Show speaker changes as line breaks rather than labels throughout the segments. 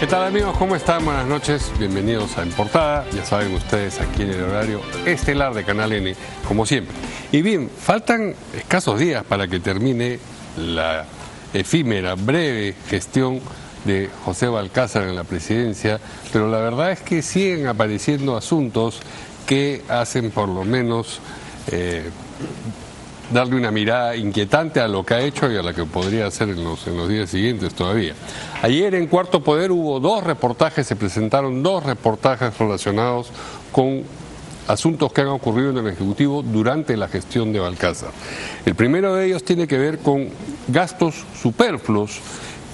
¿Qué tal amigos? ¿Cómo están? Buenas noches, bienvenidos a En Portada. Ya saben ustedes, aquí en el horario estelar de Canal N, como siempre. Y bien, faltan escasos días para que termine la efímera, breve gestión de José Valcázar en la presidencia, pero la verdad es que siguen apareciendo asuntos que hacen por lo menos darle una mirada inquietante a lo que ha hecho y a la que podría hacer en los días siguientes todavía. Ayer en Cuarto Poder hubo se presentaron dos reportajes relacionados con asuntos que han ocurrido en el Ejecutivo durante la gestión de Valcázar. El primero de ellos tiene que ver con gastos superfluos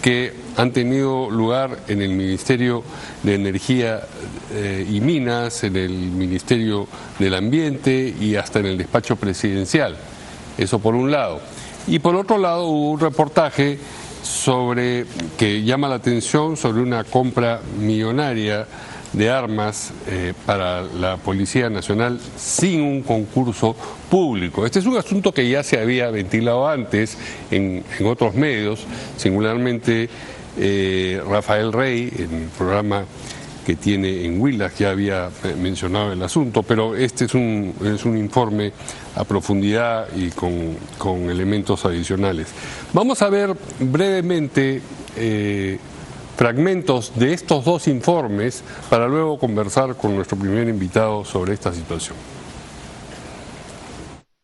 que han tenido lugar en el Ministerio de Energía y Minas, en el Ministerio del Ambiente y hasta en el despacho presidencial. Eso por un lado. Y por otro lado hubo un reportaje que llama la atención sobre una compra millonaria de armas para la Policía Nacional sin un concurso público. Este es un asunto que ya se había ventilado antes en otros medios, singularmente Rafael Rey, en el programa que tiene en Willax, ya había mencionado el asunto, pero este es un informe a profundidad y con elementos adicionales. Vamos a ver brevemente fragmentos de estos dos informes para luego conversar con nuestro primer invitado sobre esta situación.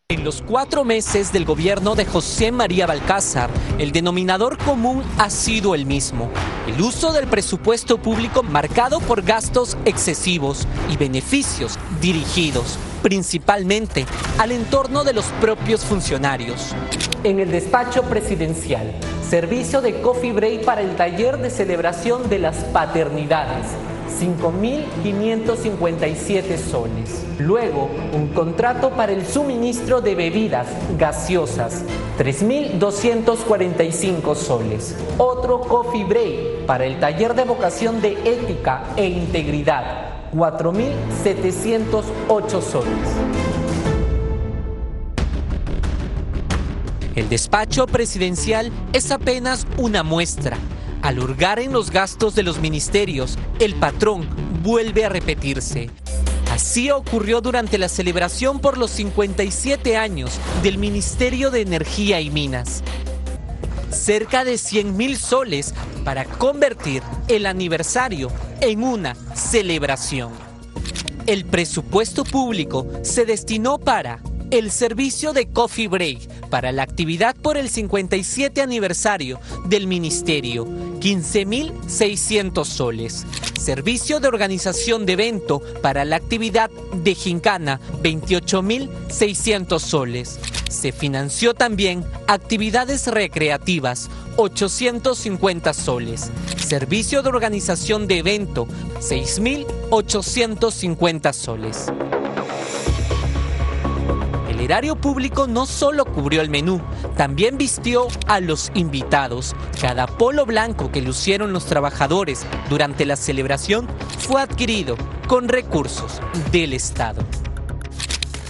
En los 4 meses del gobierno de José María Valcázar, el denominador común ha sido el mismo: el uso del presupuesto público marcado por gastos excesivos y beneficios dirigidos principalmente al entorno de los propios funcionarios. En el despacho presidencial, servicio de coffee break para el taller de celebración de las paternidades, 5.557 soles. Luego, un contrato para el suministro de bebidas gaseosas, 3.245 soles. Otro coffee break para el taller de vocación de ética e integridad, 4.708 soles. El despacho presidencial es apenas una muestra. Al hurgar en los gastos de los ministerios, el patrón vuelve a repetirse. Así ocurrió durante la celebración por los 57 años del Ministerio de Energía y Minas. Cerca de 100.000 soles para convertir el aniversario en una celebración. El presupuesto público se destinó para el servicio de coffee break para la actividad por el 57 aniversario del Ministerio, 15.600 soles. Servicio de organización de evento para la actividad de gincana, 28.600 soles. Se financió también actividades recreativas, 850 soles. Servicio de organización de evento, 6.850 soles. El erario público no solo cubrió el menú, también vistió a los invitados. Cada polo blanco que lucieron los trabajadores durante la celebración fue adquirido con recursos del Estado.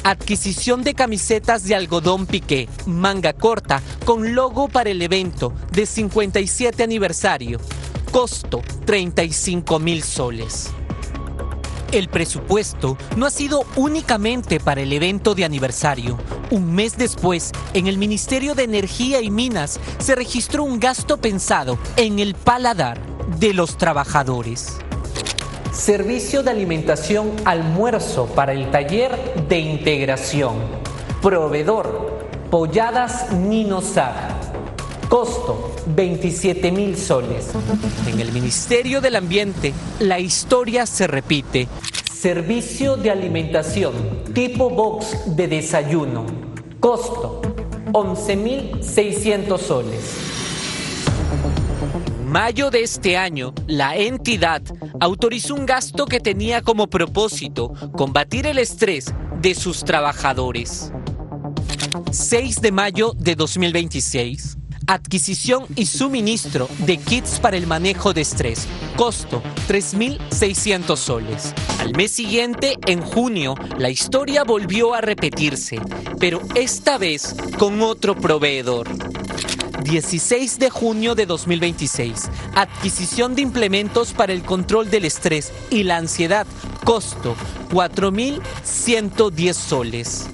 Adquisición de camisetas de algodón piqué, manga corta, con logo para el evento de 57 aniversario. Costo, 35.000 soles. El presupuesto no ha sido únicamente para el evento de aniversario. Un mes después, en el Ministerio de Energía y Minas, se registró un gasto pensado en el paladar de los trabajadores. Servicio de alimentación almuerzo para el taller de integración. Proveedor, Polladas Nino Saga. Costo, 27.000 soles. En el Ministerio del Ambiente, la historia se repite. Servicio de alimentación tipo box de desayuno. Costo, 11.600 soles. En mayo de este año, la entidad autorizó un gasto que tenía como propósito combatir el estrés de sus trabajadores. 6 de mayo de 2026. Adquisición y suministro de kits para el manejo de estrés. Costo, 3.600 soles. Al mes siguiente, en junio, la historia volvió a repetirse, pero esta vez con otro proveedor. 16 de junio de 2026. Adquisición de implementos para el control del estrés y la ansiedad. Costo 4.110 soles.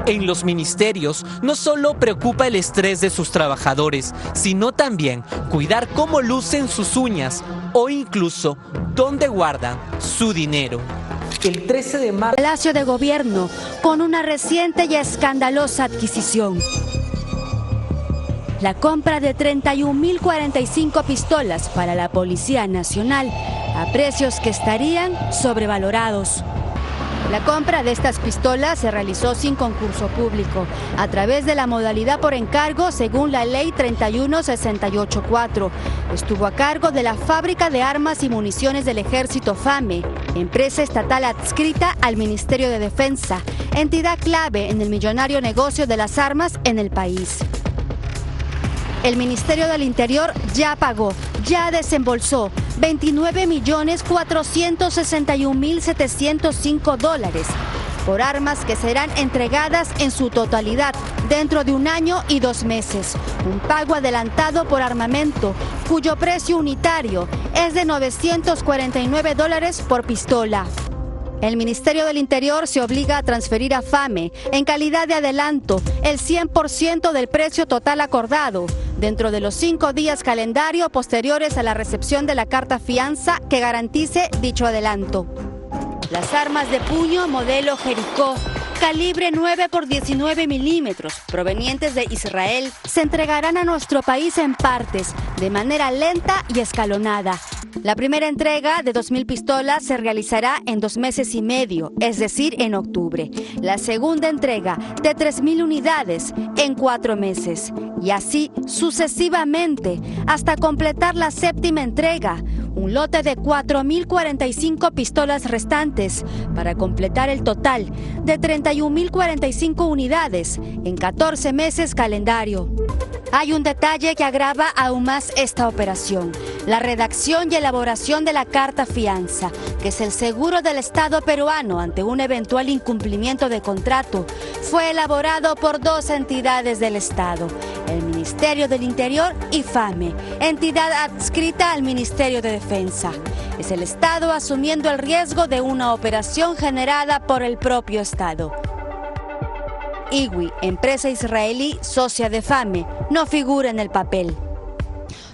En los ministerios no solo preocupa el estrés de sus trabajadores, sino también cuidar cómo lucen sus uñas o incluso dónde guardan su dinero. El 13 de marzo...
Palacio de Gobierno con una reciente y escandalosa adquisición. La compra de 31.045 pistolas para la Policía Nacional a precios que estarían sobrevalorados. La compra de estas pistolas se realizó sin concurso público, a través de la modalidad por encargo según la Ley 31684. Estuvo a cargo de la Fábrica de Armas y Municiones del Ejército FAME, empresa estatal adscrita al Ministerio de Defensa, entidad clave en el millonario negocio de las armas en el país. El Ministerio del Interior ya pagó, ya desembolsó $29.461.705 por armas que serán entregadas en su totalidad dentro de 1 año y 2 meses. Un pago adelantado por armamento cuyo precio unitario es de $949 por pistola. El Ministerio del Interior se obliga a transferir a FAME, en calidad de adelanto, el 100% del precio total acordado, dentro de los 5 días calendario posteriores a la recepción de la carta fianza que garantice dicho adelanto. Las armas de puño modelo Jericó, calibre 9 por 19 milímetros, provenientes de Israel, se entregarán a nuestro país en partes, de manera lenta y escalonada. La primera entrega de 2.000 pistolas se realizará en 2 meses y medio, es decir, en octubre. La segunda entrega de 3.000 unidades en 4 meses. Y así sucesivamente, hasta completar la 7ª entrega, un lote de 4.045 pistolas restantes, para completar el total de 31.045 unidades en 14 meses calendario. Hay un detalle que agrava aún más esta operación: la redacción y elaboración de la carta fianza, que es el seguro del Estado peruano ante un eventual incumplimiento de contrato, fue elaborado por 2 entidades del Estado, el Ministerio del Interior y FAME, entidad adscrita al Ministerio de Defensa. Es el Estado asumiendo el riesgo de una operación generada por el propio Estado. IWI, empresa israelí socia de FAME, no figura en el papel.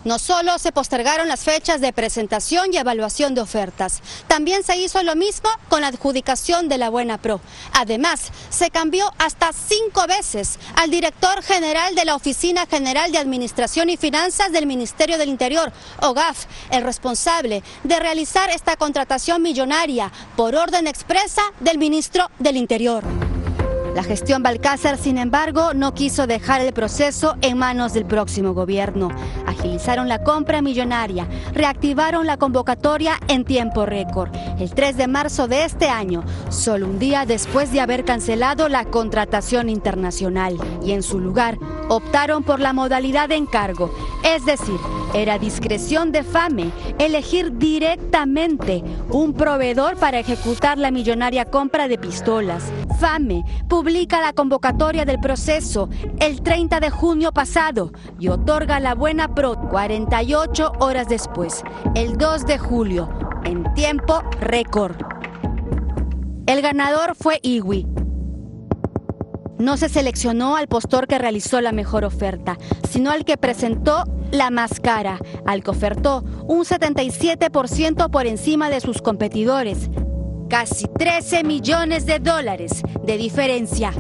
No solo se postergaron las fechas de presentación y evaluación de ofertas, también se hizo lo mismo con la adjudicación de la Buena Pro. Además, se cambió hasta 5 veces al director general de la Oficina General de Administración y Finanzas del Ministerio del Interior, OGAF, el responsable de realizar esta contratación millonaria por orden expresa del ministro del Interior. La gestión Balcázar, sin embargo, no quiso dejar el proceso en manos del próximo gobierno. Agilizaron la compra millonaria, reactivaron la convocatoria en tiempo récord. El 3 de marzo de este año, solo un día después de haber cancelado la contratación internacional. Y en su lugar, optaron por la modalidad de encargo. Es decir, era discreción de FAME elegir directamente un proveedor para ejecutar la millonaria compra de pistolas. FAME publica la convocatoria del proceso el 30 de junio pasado y otorga la Buena Pro 48 horas después, el 2 de julio, en tiempo récord. El ganador fue IWI. No se seleccionó al postor que realizó la mejor oferta, sino al que presentó la más cara, al que ofertó un 77% por encima de sus competidores. Casi $13 millones de diferencia.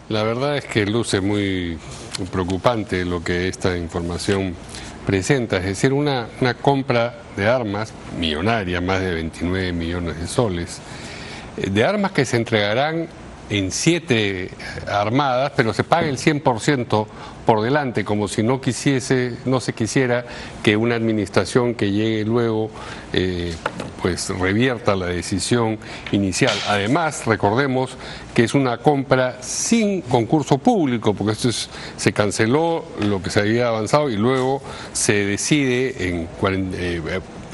La verdad es que luce muy preocupante lo que esta información presenta, es decir, una compra de armas millonaria, más de 29 millones de soles, de armas que se entregarán en 7 armadas, pero se paga el 100% por delante, como si no se quisiera que una administración que llegue luego pues revierta la decisión inicial. Además, recordemos que es una compra sin concurso público, porque se canceló lo que se había avanzado y luego se decide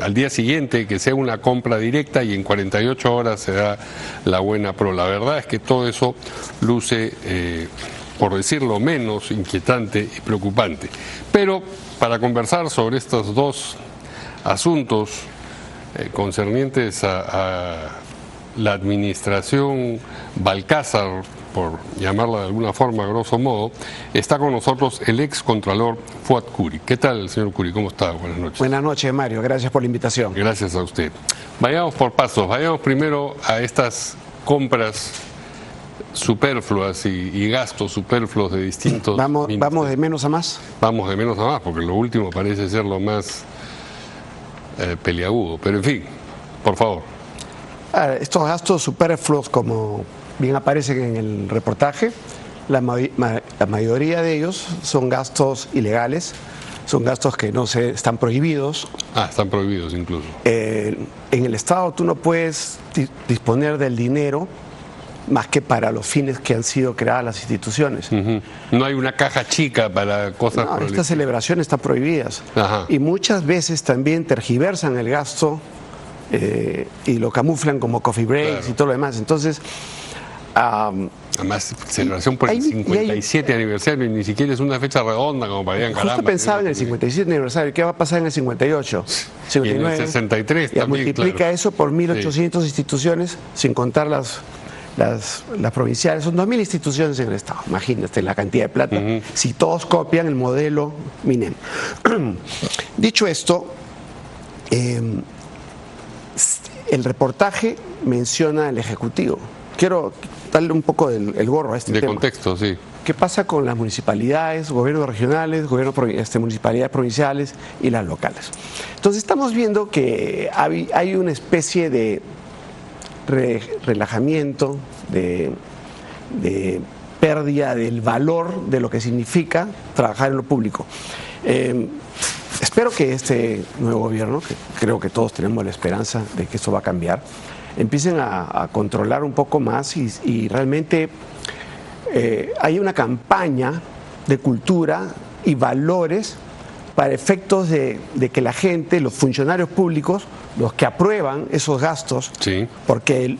al día siguiente que sea una compra directa y en 48 horas se da la Buena Pro. La verdad es que todo eso luce por decirlo menos, inquietante y preocupante. Pero para conversar sobre estos dos asuntos concernientes a la administración Balcázar, por llamarla de alguna forma, grosso modo, está con nosotros el ex contralor Fuad Kuri. ¿Qué tal, señor Kuri? ¿Cómo está? Buenas noches.
Buenas noches, Mario. Gracias por la invitación.
Gracias a usted. Vayamos por pasos. Vayamos primero a estas compras superfluas y gastos superfluos de distintos...
¿Vamos de menos a más?
Vamos de menos a más, porque lo último parece ser lo más peliagudo. Pero en fin, por favor.
Estos gastos superfluos, como bien aparecen en el reportaje, la mayoría de ellos son gastos ilegales, son gastos que no están prohibidos.
Están prohibidos incluso.
En el Estado tú no puedes disponer del dinero más que para los fines que han sido creadas las instituciones.
No hay una caja chica para cosas...
No, estas celebraciones están prohibidas. Y muchas veces también tergiversan el gasto y lo camuflan como coffee breaks y todo lo demás. Entonces...
además, celebración por el 57 aniversario y ni siquiera es una fecha redonda como para ir.
Justo pensaba en el 57 aniversario, ¿qué va a pasar en el 58? 59,
y en el 63 también,
multiplica eso por 1.800 instituciones, sin contar las provinciales. Son 2.000 instituciones en el Estado. Imagínate la cantidad de plata. Si todos copian el modelo MINEM. Dicho esto, el reportaje menciona el Ejecutivo. Quiero darle un poco el gorro a este tema.
De contexto, sí.
¿Qué pasa con las municipalidades, gobiernos regionales, municipalidades provinciales y las locales? Entonces estamos viendo que hay una especie de relajamiento, de pérdida del valor de lo que significa trabajar en lo público. Espero que este nuevo gobierno, que creo que todos tenemos la esperanza de que eso va a cambiar, empiecen a controlar un poco más y realmente hay una campaña de cultura y valores para efectos de que la gente, los funcionarios públicos, los que aprueban esos gastos, porque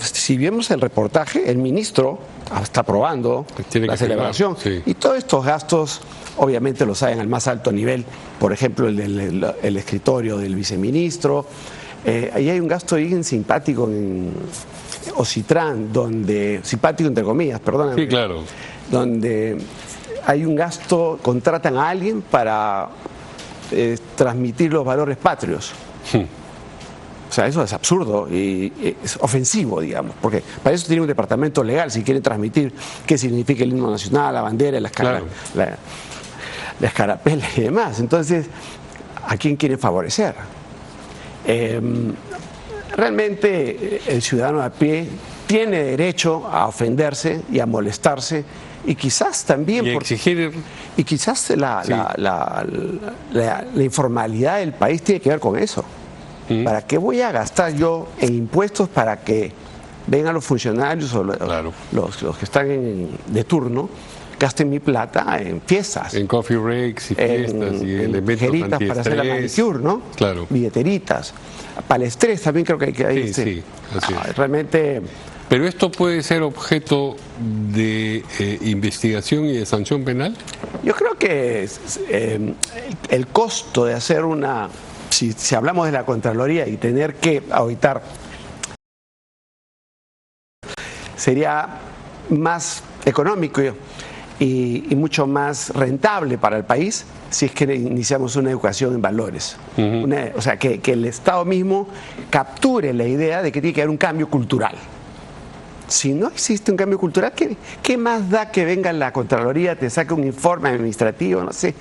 si vemos el reportaje, el ministro está aprobando la celebración y todos estos gastos obviamente los saben al más alto nivel, por ejemplo el escritorio del viceministro. Ahí hay un gasto bien simpático en Ocitrán, simpático entre comillas, perdón.
Sí, claro.
Donde hay un gasto, contratan a alguien para transmitir los valores patrios. O sea, eso es absurdo y es ofensivo, digamos, porque para eso tiene un departamento legal, si quiere transmitir qué significa el himno nacional, la bandera, la escarapela y demás. Entonces, ¿a quién quieren favorecer? Realmente el ciudadano a pie tiene derecho a ofenderse y a molestarse y quizás también
exigir
y quizás la informalidad del país tiene que ver con eso. ¿Para qué voy a gastar yo en impuestos para que vengan los funcionarios o los que están de turno, gasten mi plata en fiestas?
En coffee breaks y fiestas y elementos antiestrés.
Para hacer la manicure, ¿no?
Claro.
Billeteritas. Para el estrés también creo que hay que...
Sí, así es.
Realmente...
¿Pero esto puede ser objeto de investigación y de sanción penal?
Yo creo que el costo de hacer si hablamos de la Contraloría y tener que auditar, sería más económico y mucho más rentable para el país si es que iniciamos una educación en valores. O sea, que el Estado mismo capture la idea de que tiene que haber un cambio cultural. Si no existe un cambio cultural, ¿qué más da que venga la Contraloría, te saque un informe administrativo, no sé?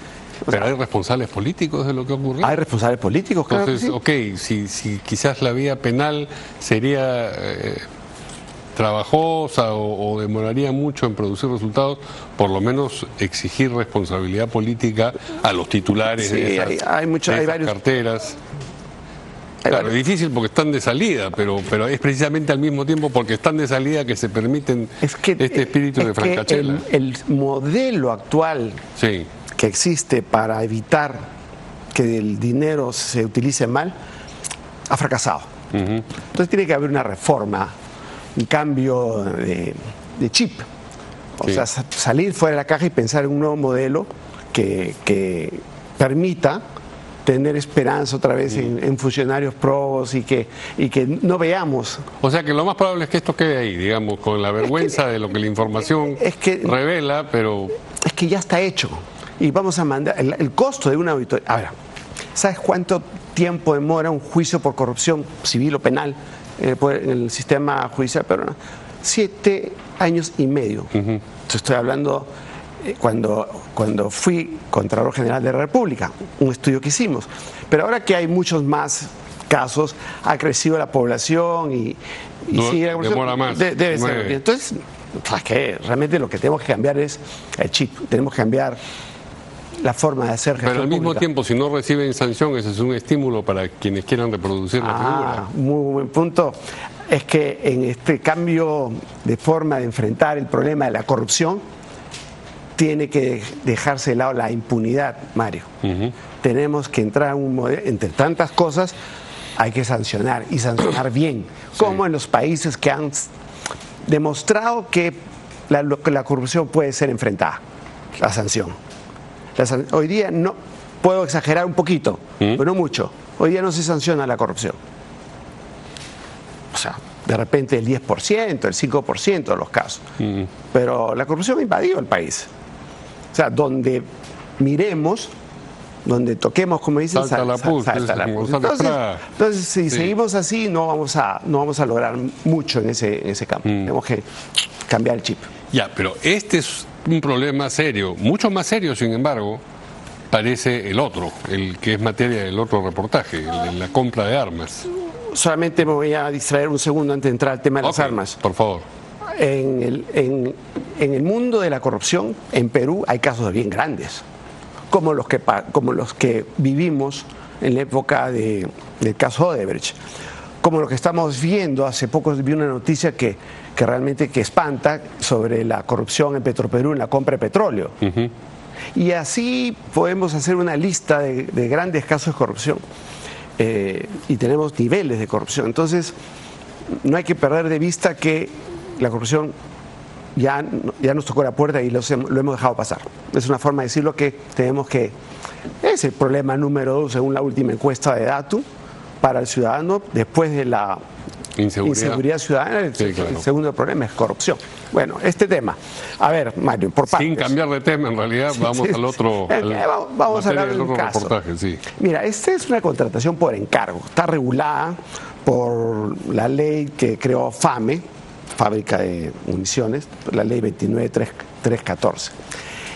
Pero hay responsables políticos de lo que ocurrió.
Hay responsables políticos, claro.
Entonces, si quizás la vía penal sería trabajosa o demoraría mucho en producir resultados, por lo menos exigir responsabilidad política a los titulares de esas varios carteras. Claro, es difícil porque están de salida, pero es precisamente al mismo tiempo porque están de salida que se permiten este espíritu de francachela.
El modelo actual que existe para evitar que el dinero se utilice mal ha fracasado. Entonces tiene que haber una reforma, un cambio de chip. O sea, salir fuera de la caja y pensar en un nuevo modelo que permita tener esperanza otra vez en funcionarios probos y que no veamos.
O sea que lo más probable es que esto quede ahí, digamos, con la vergüenza de lo que la información revela, pero...
Es que ya está hecho. Y vamos a mandar... El costo de una auditoría... Ahora, ¿sabes cuánto tiempo demora un juicio por corrupción civil o penal en el sistema judicial peruano? 7 años y medio. Estoy hablando... Cuando fui Contralor General de la República, un estudio que hicimos. Pero ahora que hay muchos más casos, ha crecido la población y sigue la población,
demora más.
Debe ser. Entonces, que realmente lo que tenemos que cambiar es el chip. Tenemos que cambiar la forma de hacer gestión
Pero al mismo
pública.
tiempo, si no reciben sanción, ese es un estímulo para quienes quieran reproducir la figura.
Muy buen punto. Es que en este cambio de forma de enfrentar el problema de la corrupción, tiene que dejarse de lado la impunidad, Mario. Tenemos que entrar a un modelo, entre tantas cosas, hay que sancionar y sancionar bien, como en los países que han demostrado que la corrupción puede ser enfrentada, la sanción. Hoy día no, puedo exagerar un poquito, pero no mucho. Hoy día no se sanciona la corrupción. O sea, de repente el 10%, el 5% de los casos. Pero la corrupción ha invadido el país. O sea, donde miremos, donde toquemos, como dicen,
salta la pus.
Entonces, si seguimos así, no vamos a lograr mucho en ese campo. Tenemos que cambiar el chip.
Ya, pero este es un problema serio, mucho más serio, sin embargo, parece el otro, el que es materia del otro reportaje, el de la compra de armas.
Solamente me voy a distraer un segundo antes de entrar al tema de las armas.
Por favor.
En el mundo de la corrupción, en Perú hay casos bien grandes, como los que vivimos en la época del caso Odebrecht, como lo que estamos viendo. Hace poco vi una noticia que realmente espanta sobre la corrupción en Petroperú en la compra de petróleo. Y así podemos hacer una lista de grandes casos de corrupción. Y tenemos niveles de corrupción. Entonces, no hay que perder de vista que la corrupción ya nos tocó la puerta y lo hemos dejado pasar. Es una forma de decirlo que tenemos que... Es el problema número 2 según la última encuesta de Datu para el ciudadano, después de la inseguridad ciudadana. El segundo problema es corrupción. Bueno, este tema. A ver, Mario, por partes.
Sin cambiar de tema, en realidad, vamos al otro...
Vamos a hablar del
otro
caso.
Reportaje,
Mira, esta es una contratación por encargo. Está regulada por la ley que creó FAME, Fábrica de Municiones, la ley 29314.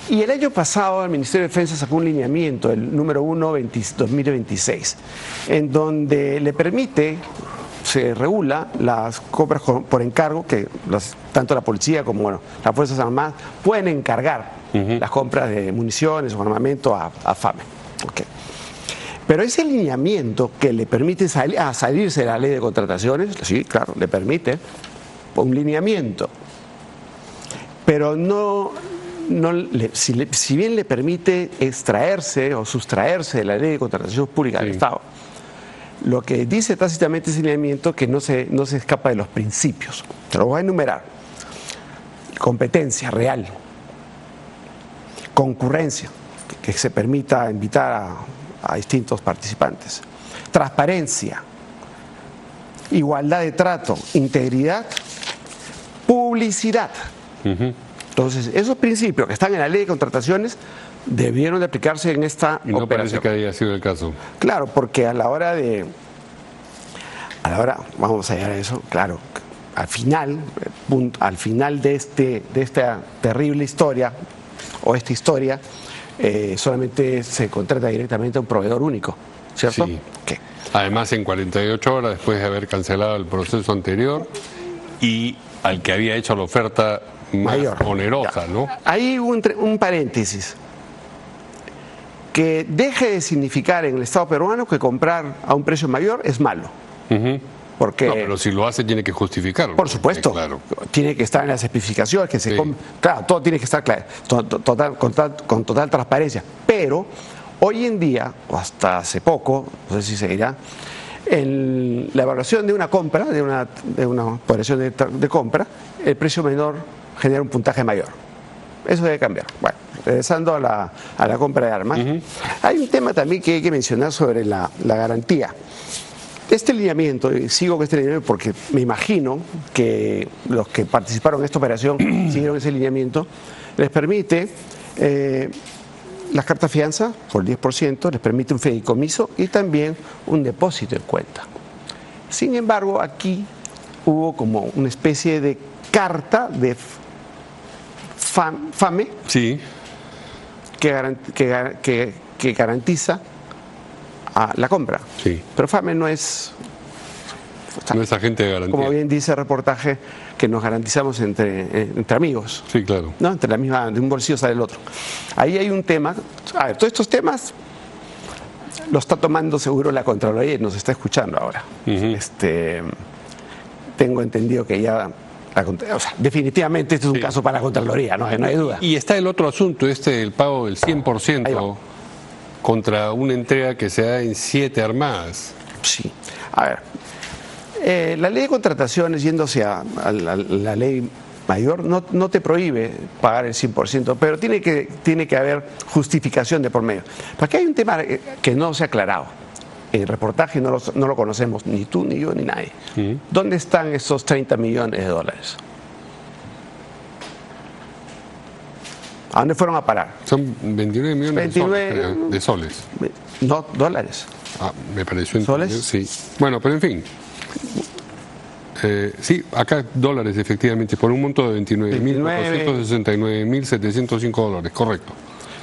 Y el año pasado el Ministerio de Defensa sacó un lineamiento, el número 1/2026, en donde le permite, se regula las compras por encargo, que tanto la policía como las Fuerzas Armadas pueden encargar las compras de municiones o armamento a FAME. Pero ese lineamiento que le permite salirse de la ley de contrataciones, sí, claro, le permite un lineamiento, pero si bien le permite extraerse o sustraerse de la ley de contratación pública del Estado, lo que dice tácitamente ese lineamiento que no se escapa de los principios. Te lo voy a enumerar: competencia real, concurrencia, que se permita invitar a distintos participantes, transparencia, igualdad de trato, integridad, publicidad. Entonces, esos principios que están en la ley de contrataciones debieron de aplicarse en esta
y no
operación.
Parece que haya sido el caso.
Claro, porque a la hora, vamos a llegar a eso, claro, al final de esta terrible historia, o esta historia, solamente se contrata directamente a un proveedor único, ¿cierto?
Sí. Además, en 48 horas después de haber cancelado el proceso anterior y al que había hecho la oferta más onerosa, ¿no?
Hay un paréntesis. Que deje de significar en el Estado peruano que comprar a un precio mayor es malo. Porque,
no, pero si lo hace tiene que justificarlo.
Por supuesto, claro. Tiene que estar en las especificaciones, claro, todo tiene que estar claro, con total transparencia. Pero hoy en día, o hasta hace poco, no sé si se dirá, en la evaluación de una compra, de una operación de compra, el precio menor genera un puntaje mayor. Eso debe cambiar. Bueno, regresando a la compra de armas, hay un tema también que hay que mencionar sobre la garantía. Este lineamiento, y sigo con este lineamiento porque me imagino que los que participaron en esta operación siguieron ese lineamiento, les permite las cartas fianza por 10%, les permite un fideicomiso y también un depósito en cuenta. Sin embargo, aquí hubo como una especie de carta de FAME
Sí.
que garantiza la compra.
Sí.
Pero FAME no es,
No es agente de garantía.
como bien dice el reportaje, que nos garantizamos entre amigos.
Sí, claro.
¿No? Entre la misma, de un bolsillo sale el otro. Ahí hay un tema. A ver, todos estos temas los está tomando seguro la Contraloría y nos está escuchando ahora. Tengo entendido que ya, o sea, definitivamente este es un caso para la Contraloría, no hay duda.
Y está el otro asunto, el pago del
Ahí
100%
va.
contra una entrega que se da en 7 armadas.
Sí. A ver, la ley de contrataciones, yéndose a la ley mayor, no te prohíbe pagar el 100%, pero tiene que haber justificación de por medio. Porque hay un tema que no se ha aclarado. El reportaje no lo conocemos, ni tú, ni yo, ni nadie. ¿Dónde están esos 30 millones de dólares? ¿A dónde fueron a parar?
Son 29 millones
29,
de soles, creo, de soles.
No, dólares.
Ah, me pareció
¿Soles?
entender, sí. Bueno, pero en fin. Sí, acá dólares efectivamente, por un monto de 29.469.705 dólares, correcto.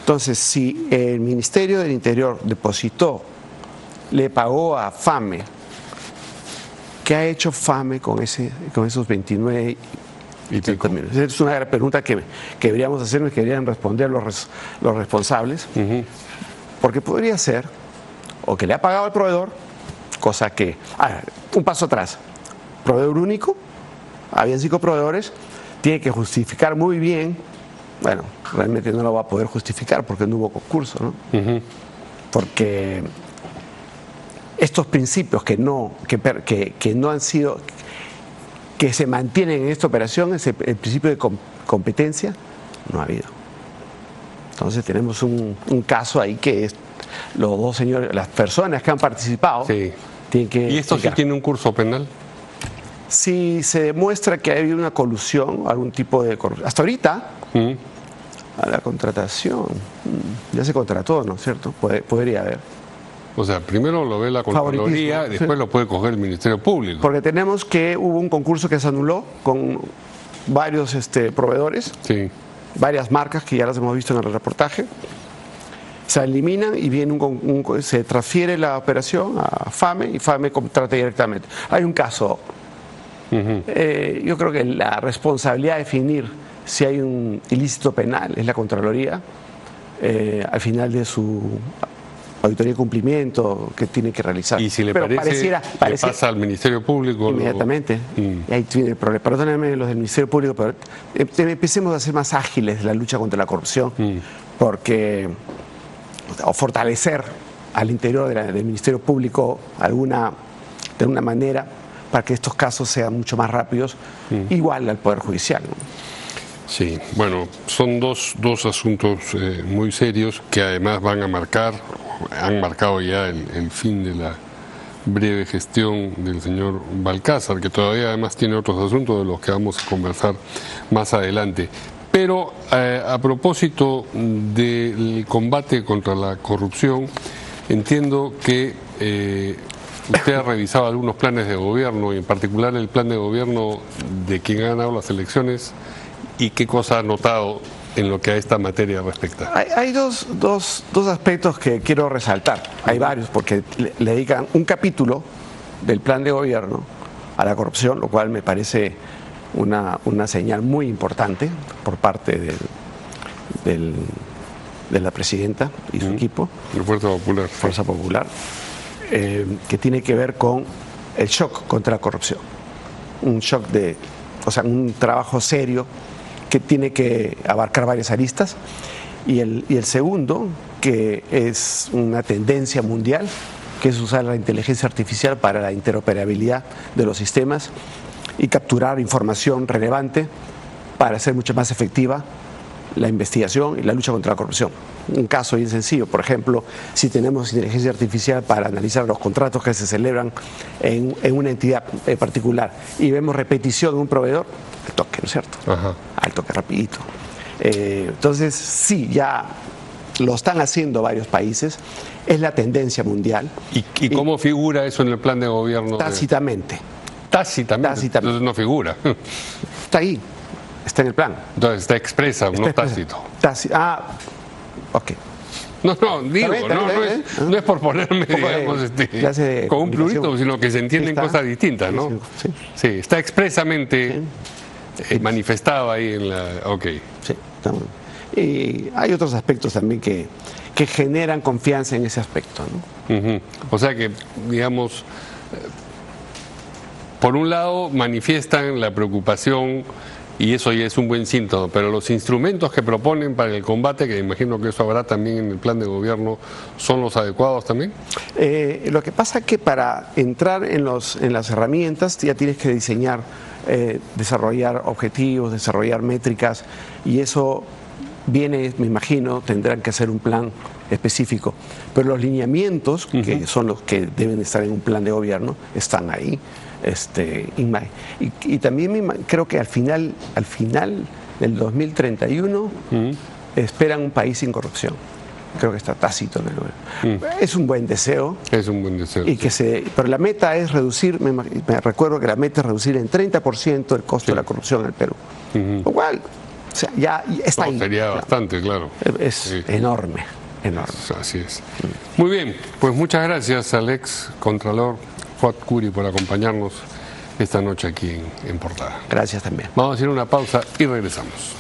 Entonces, si el Ministerio del Interior depositó, le pagó a FAME, ¿qué ha hecho FAME con esos 29 y tantos millones? Esa es una gran pregunta que deberíamos hacernos y que deberían responder los responsables, porque podría ser o que le ha pagado al proveedor, cosa que, un paso atrás, proveedor único, habían 5 proveedores, tiene que justificar muy bien. Bueno, realmente no lo va a poder justificar porque no hubo concurso, ¿no? Porque estos principios que no han sido, que se mantienen en esta operación, el principio de competencia, no ha habido. Entonces tenemos un caso ahí que es los dos señores, las personas que han participado,
Sí.
tienen que
¿Y esto sí
explicar.
tiene un curso penal?
Si se demuestra que hay una colusión, algún tipo de corrupción. Hasta ahorita, a la contratación, ya se contrató, ¿no es cierto? Podría haber.
O sea, primero lo ve la Contraloría,
Favoritismo,
después lo puede coger el Ministerio Público.
Porque tenemos que hubo un concurso que se anuló con varios proveedores,
Sí.
varias marcas que ya las hemos visto en el reportaje. Se eliminan y viene se transfiere la operación a FAME y FAME contrata directamente. Hay un caso. Yo creo que la responsabilidad de definir si hay un ilícito penal es la Contraloría al final de su auditoría de cumplimiento que tiene que realizar.
Y si le
Pero
parece, le
pareciera
pasa al Ministerio Público.
inmediatamente. Y ahí tiene el problema. Perdónenme los del Ministerio Público, pero empecemos a ser más ágiles en la lucha contra la corrupción, porque o fortalecer al interior del Ministerio Público de alguna manera para que estos casos sean mucho más rápidos, igual al Poder Judicial, ¿no?
Sí, bueno, son dos asuntos muy serios que además han marcado ya el fin de la breve gestión del señor Balcázar, que todavía además tiene otros asuntos de los que vamos a conversar más adelante. Pero a propósito del combate contra la corrupción, entiendo que usted ha revisado algunos planes de gobierno, y en particular el plan de gobierno de quien ha ganado las elecciones, y qué cosa ha notado en lo que a esta materia respecta.
Hay dos aspectos que quiero resaltar. Hay varios, porque le dedican un capítulo del plan de gobierno a la corrupción, lo cual me parece una señal muy importante por parte de la presidenta y su equipo,
La Fuerza Popular.
Fuerza Popular, que tiene que ver con el shock contra la corrupción. Un shock un trabajo serio que tiene que abarcar varias aristas. Y el segundo, que es una tendencia mundial, que es usar la inteligencia artificial para la interoperabilidad de los sistemas y capturar información relevante para ser mucho más efectiva la investigación y la lucha contra la corrupción. Un caso bien sencillo, por ejemplo, si tenemos inteligencia artificial para analizar los contratos que se celebran en una entidad particular y vemos repetición de un proveedor, al toque, ¿no es cierto?
Ajá.
Al toque rapidito. Entonces, sí, ya lo están haciendo varios países, es la tendencia mundial.
¿Y cómo figura eso en el plan de gobierno?
Tácitamente.
Tácitamente. Entonces no figura.
Está ahí, está en el plan.
Entonces está expresa, no tácito.
Ok.
No, digo, no es por ponerme, digamos, con un plurito, sino que se entienden cosas distintas, ¿no? Sí, está expresamente manifestado ahí en la... Ok.
Sí, está bien. Y hay otros aspectos también que generan confianza en ese aspecto, ¿no?
O sea que, digamos, por un lado manifiestan la preocupación, y eso ya es un buen síntoma, pero los instrumentos que proponen para el combate, que imagino que eso habrá también en el plan de gobierno, ¿son los adecuados también?
Lo que pasa es que para entrar en las herramientas ya tienes que diseñar, desarrollar objetivos, desarrollar métricas, y eso viene, me imagino, tendrán que hacer un plan específico. Pero los lineamientos, que son los que deben estar en un plan de gobierno, están ahí. Y también creo que al final del 2031 esperan un país sin corrupción. Creo que está tácito en el gobierno. Es un buen deseo.
Es un buen deseo.
Pero la meta es reducir, me recuerdo que la meta es reducir en 30% el costo de la corrupción en el Perú. Lo cual, o sea, ya está ahí.
Sería bastante, claro.
Es enorme.
Así es. Muy bien, pues muchas gracias al ex Contralor Fuad Curi por acompañarnos esta noche aquí en Portada.
Gracias también.
Vamos a hacer una pausa y regresamos.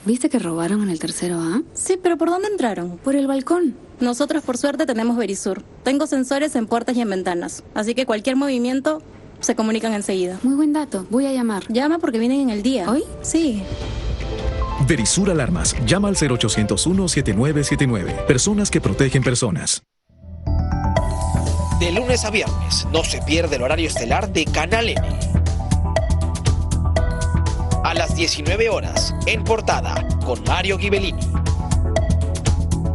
¿Viste que robaron en el tercero A?
Sí, pero ¿por dónde entraron?
Por el balcón.
Nosotros, por suerte, tenemos Verisur. Tengo sensores en puertas y en ventanas. Así que cualquier movimiento se comunican enseguida.
Muy buen dato. Voy a llamar.
Llama porque vienen en el día.
¿Hoy?
Sí.
Verisur Alarmas. Llama al 0801-7979. Personas que protegen personas.
De lunes a viernes, no se pierde el horario estelar de Canal N. A las 19 horas, en Portada, con Mario Ghibellini.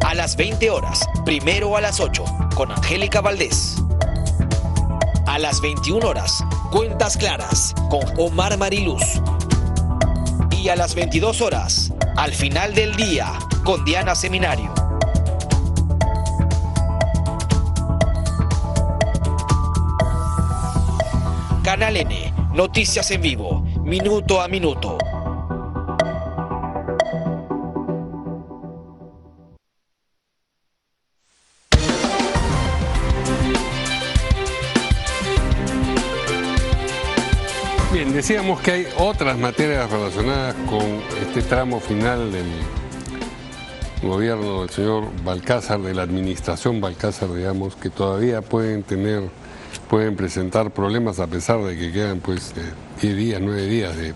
A las 20 horas, primero a las 8, con Angélica Valdés. A las 21 horas, Cuentas Claras, con Omar Mariluz. Y a las 22 horas, al final del día, con Diana Seminario. Canal N, noticias en vivo, minuto a minuto.
Bien, decíamos que hay otras materias relacionadas con este tramo final del gobierno del señor Balcázar, de la administración Balcázar, digamos, que todavía pueden presentar problemas a pesar de que quedan 10 días, 9 días de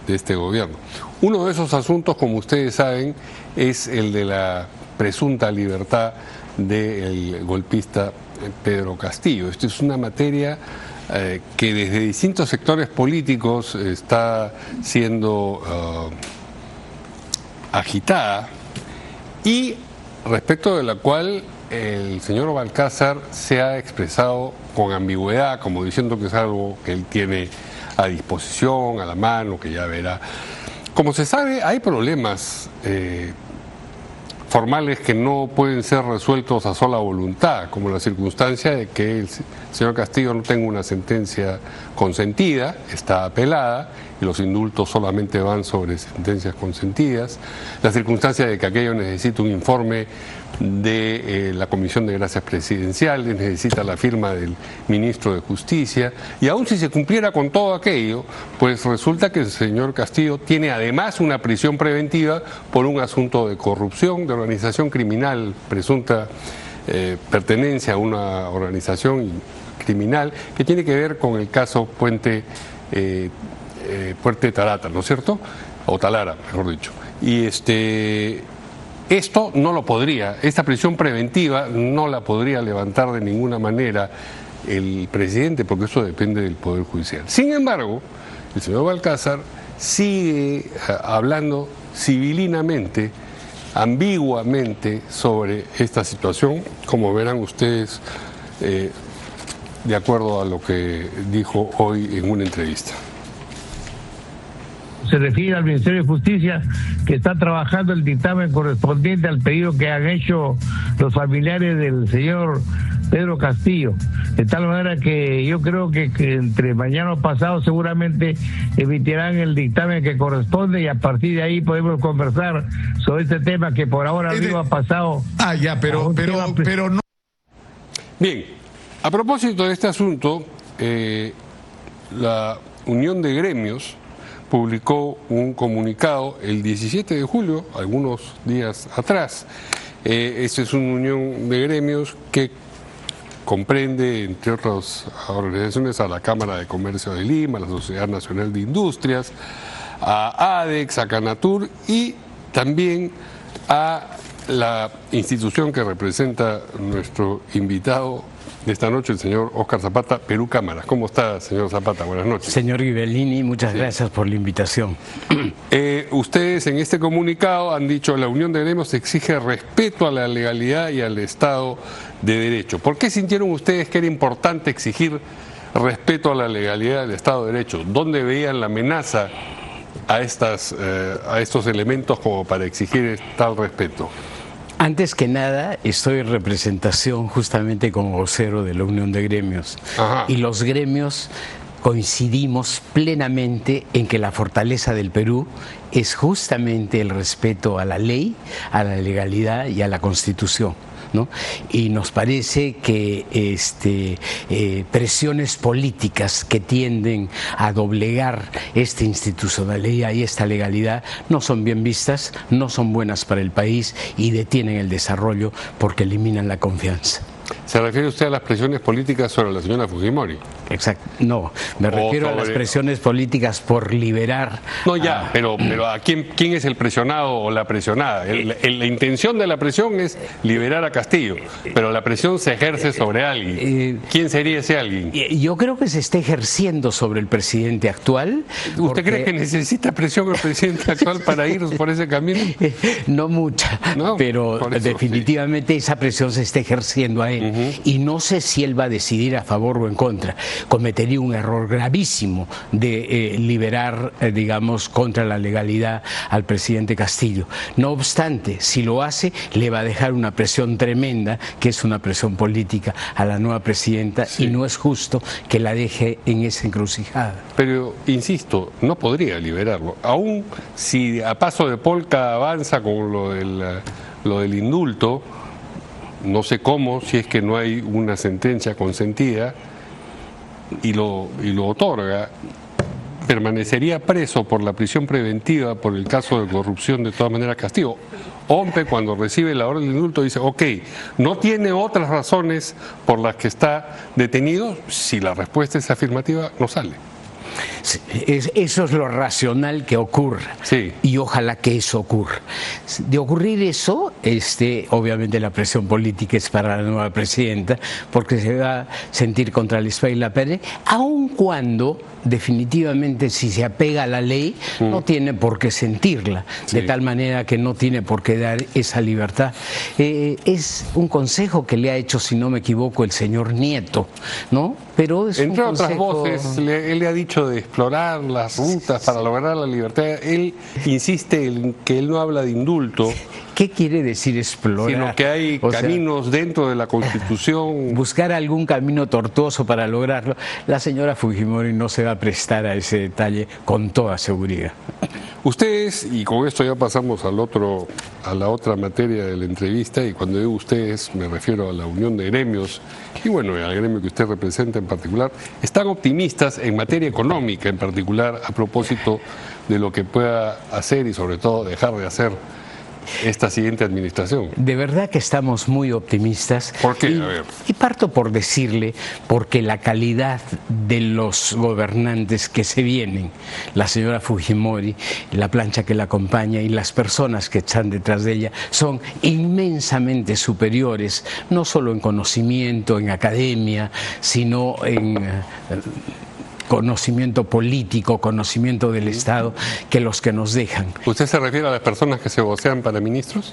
este gobierno. Uno de esos asuntos, como ustedes saben, es el de la presunta libertad del golpista Pedro Castillo. Esto es una materia que desde distintos sectores políticos está siendo agitada y respecto de la cual el señor Balcázar se ha expresado con ambigüedad, como diciendo que es algo que él tiene a disposición, a la mano, que ya verá. Como se sabe, hay problemas formales que no pueden ser resueltos a sola voluntad, como la circunstancia de que el señor Castillo no tenga una sentencia consentida, está apelada, y los indultos solamente van sobre sentencias consentidas, la circunstancia de que aquello necesita un informe de la Comisión de Gracias Presidenciales, necesita la firma del ministro de Justicia, y aun si se cumpliera con todo aquello, pues resulta que el señor Castillo tiene además una prisión preventiva por un asunto de corrupción, de organización criminal presunta pertenencia a una organización criminal que tiene que ver con el caso Puente Tarata, ¿no es cierto? O Talara, mejor dicho. Y esto no lo podría, esta prisión preventiva no la podría levantar de ninguna manera el presidente, porque eso depende del Poder Judicial. Sin embargo, el señor Balcázar sigue hablando civilinamente, ambiguamente sobre esta situación, como verán ustedes, de acuerdo a lo que dijo hoy en una entrevista.
Se refiere al Ministerio de Justicia, que está trabajando el dictamen correspondiente al pedido que han hecho los familiares del señor Pedro Castillo, de tal manera que yo creo que entre mañana o pasado seguramente emitirán el dictamen que corresponde y a partir de ahí podemos conversar sobre este tema que por ahora mismo ha pasado.
Pero no.
Bien, a propósito de este asunto, la Unión de Gremios publicó un comunicado el 17 de julio, algunos días atrás. Esta es una unión de gremios que comprende, entre otras organizaciones, a la Cámara de Comercio de Lima, a la Sociedad Nacional de Industrias, a ADEX, a Canatur y también a la institución que representa nuestro invitado de esta noche, el señor Óscar Zapata, Perú Cámara. ¿Cómo está, señor Zapata? Buenas noches.
Señor Ghibellini, muchas gracias por la invitación.
Ustedes en este comunicado han dicho que la Unión de Gremios exige respeto a la legalidad y al Estado de Derecho. ¿Por qué sintieron ustedes que era importante exigir respeto a la legalidad y al Estado de Derecho? ¿Dónde veían la amenaza a estos elementos como para exigir tal respeto?
Antes que nada, estoy en representación justamente como vocero de la Unión de Gremios. Ajá. Y los gremios coincidimos plenamente en que la fortaleza del Perú es justamente el respeto a la ley, a la legalidad y a la Constitución, ¿no? Y nos parece que presiones políticas que tienden a doblegar esta institucionalidad y esta legalidad no son bien vistas, no son buenas para el país y detienen el desarrollo porque eliminan la confianza.
¿Se refiere usted a las presiones políticas sobre la señora Fujimori?
Exacto, no, me refiero a las presiones políticas por liberar...
No, ya, pero ¿a quién es el presionado o la presionada? La intención de la presión es liberar a Castillo, pero la presión se ejerce sobre alguien. ¿Quién sería ese alguien?
Yo creo que se está ejerciendo sobre el presidente actual.
¿Usted cree que necesita presión el presidente actual para ir por ese camino?
No mucha, no, pero definitivamente esa presión se está ejerciendo a él. Y no sé si él va a decidir a favor o en contra. Cometería un error gravísimo de liberar, digamos, contra la legalidad al presidente Castillo. No obstante, si lo hace, le va a dejar una presión tremenda, que es una presión política a la nueva presidenta, sí. Y no es justo que la deje en esa encrucijada.
Pero, insisto, no podría liberarlo. Aún si a paso de polka avanza con lo del indulto, no sé cómo, si es que no hay una sentencia consentida y lo otorga, permanecería preso por la prisión preventiva por el caso de corrupción de todas maneras Castillo. OMPE, cuando recibe la orden de indulto, dice, ok, no tiene otras razones por las que está detenido. Si la respuesta es afirmativa, no sale.
Eso es lo racional que ocurra, sí. Y ojalá que eso ocurra. De ocurrir eso, obviamente la presión política es para la nueva presidenta, porque se va a sentir contra la espada y la pared, aun cuando definitivamente si se apega a la ley no tiene por qué sentirla, sí. De tal manera que no tiene por qué dar esa libertad. Es un consejo que le ha hecho, si no me equivoco, el señor Nieto, ¿no? Pero es
entre
un
otras
consejo...
voces, él le ha dicho de explorar las rutas para lograr la libertad. Él insiste en que él no habla de indulto.
¿Qué quiere decir explorar?
Sino que hay caminos dentro de la Constitución.
Buscar algún camino tortuoso para lograrlo. La señora Fujimori no se va a prestar a ese detalle con toda seguridad.
Ustedes, y con esto ya pasamos a la otra materia de la entrevista, y cuando digo ustedes me refiero a la Unión de Gremios, y bueno, al gremio que usted representa en particular, están optimistas en materia económica en particular a propósito de lo que pueda hacer y sobre todo dejar de hacer esta siguiente administración?
De verdad que estamos muy optimistas.
¿Por qué?
Y parto por decirle, porque la calidad de los gobernantes que se vienen, la señora Fujimori, la plancha que la acompaña y las personas que están detrás de ella, son inmensamente superiores, no solo en conocimiento, en academia, sino en conocimiento político, conocimiento del Estado, que los que nos dejan.
¿Usted se refiere a las personas que se vocean para ministros?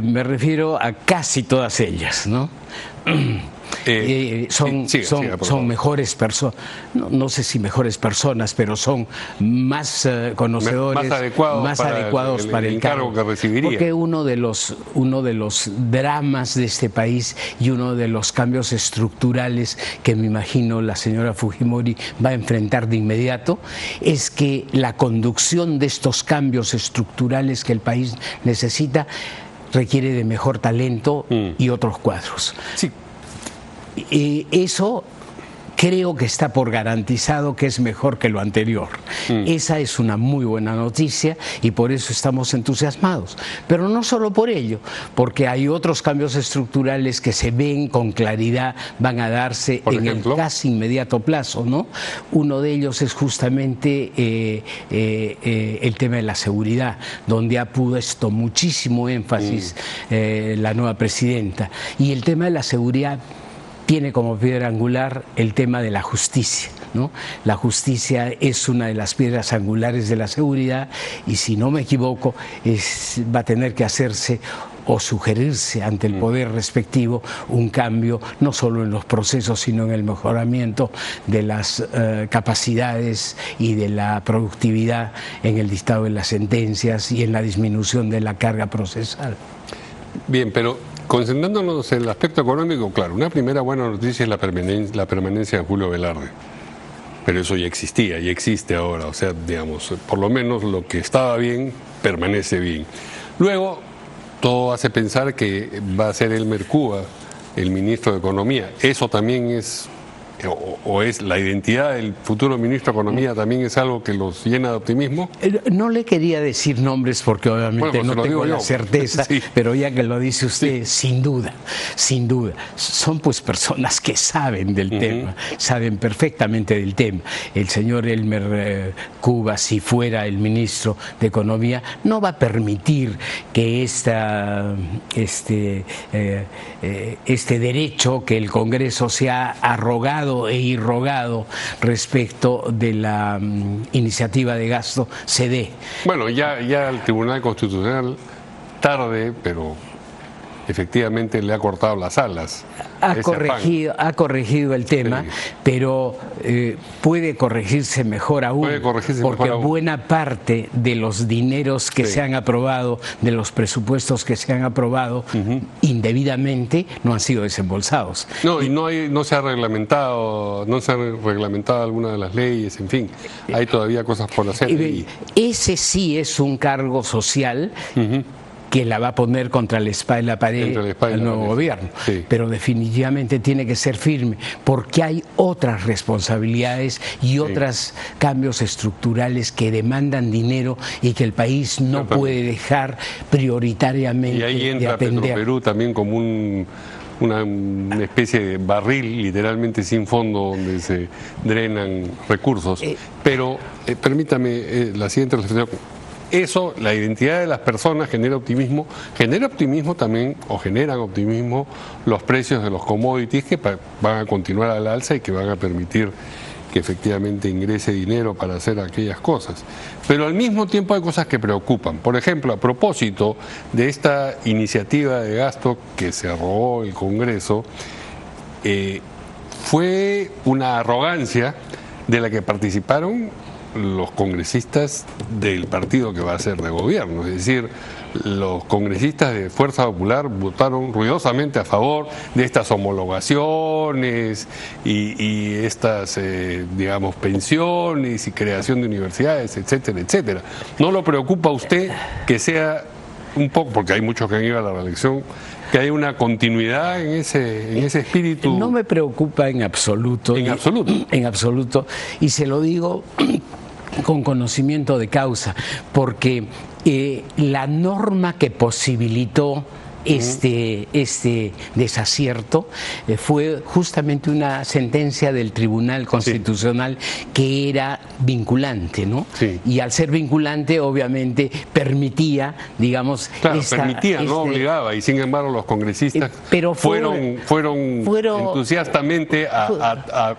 Me refiero a casi todas ellas, ¿no? Son mejores personas, no sé si mejores personas, pero son más conocedores, más adecuados para el encargo
que recibiría.
Porque uno de los dramas de este país y uno de los cambios estructurales que me imagino la señora Fujimori va a enfrentar de inmediato es que la conducción de estos cambios estructurales que el país necesita requiere de mejor talento y otros cuadros.
Sí.
Eso creo que está por garantizado que es mejor que lo anterior. Esa es una muy buena noticia y por eso estamos entusiasmados. Pero no solo por ello, porque hay otros cambios estructurales que se ven con claridad, van a darse en el casi inmediato plazo, ¿no? Uno de ellos es justamente el tema de la seguridad, donde ha puesto muchísimo énfasis la nueva presidenta. Y el tema de la seguridad tiene como piedra angular el tema de la justicia, ¿no? La justicia es una de las piedras angulares de la seguridad y, si no me equivoco, va a tener que hacerse o sugerirse ante el poder respectivo un cambio no solo en los procesos sino en el mejoramiento de las capacidades y de la productividad en el dictado de las sentencias y en la disminución de la carga procesal.
Bien, pero concentrándonos en el aspecto económico, claro, una primera buena noticia es la permanencia de Julio Velarde. Pero eso ya existía, ya existe ahora. O sea, digamos, por lo menos lo que estaba bien, permanece bien. Luego, todo hace pensar que va a ser Elmer Cuba el ministro de Economía. Eso también es, o es la identidad del futuro ministro de Economía, también es algo que los llena de optimismo.
No le quería decir nombres porque obviamente no tengo la certeza, sí. Pero ya que lo dice usted, sin duda, son pues personas que saben del tema, saben perfectamente del tema. El señor Elmer Cuba, si fuera el ministro de Economía, no va a permitir que este derecho que el Congreso se ha arrogado e irrogado respecto de la iniciativa de gasto se dé.
Bueno, ya el Tribunal Constitucional, tarde, pero efectivamente le ha cortado las alas.
Ha corregido el tema, sí. Pero puede corregirse mejor aún, porque buena parte de los dineros que se han aprobado, de los presupuestos que se han aprobado indebidamente, no han sido desembolsados.
No, y no se ha reglamentado alguna de las leyes, en fin, hay todavía cosas por hacer.
Ese sí es un cargo social que la va a poner contra la espada y la pared al nuevo gobierno, pero definitivamente tiene que ser firme, porque hay otras responsabilidades y otros cambios estructurales que demandan dinero y que el país no puede dejar prioritariamente de atender.
Y ahí entra Petroperú también como una especie de barril literalmente sin fondo donde se drenan recursos. Pero permítame la siguiente reflexión. Eso, la identidad de las personas genera optimismo también, o generan optimismo los precios de los commodities que van a continuar al alza y que van a permitir que efectivamente ingrese dinero para hacer aquellas cosas. Pero al mismo tiempo hay cosas que preocupan. Por ejemplo, a propósito de esta iniciativa de gasto que se arrogó el Congreso, fue una arrogancia de la que participaron los congresistas del partido que va a ser de gobierno. Es decir, los congresistas de Fuerza Popular votaron ruidosamente a favor de estas homologaciones y estas, digamos, pensiones y creación de universidades, etcétera, etcétera. ¿No lo preocupa a usted que sea un poco, porque hay muchos que han ido a la reelección, que hay una continuidad en ese espíritu?
No me preocupa en absoluto.
En absoluto.
En absoluto. Y se lo digo con conocimiento de causa, porque la norma que posibilitó este desacierto fue justamente una sentencia del Tribunal Constitucional que era vinculante, ¿no? Sí. Y al ser vinculante, obviamente, permitía, digamos...
Claro, permitía, no obligaba, y sin embargo los congresistas fueron entusiastamente a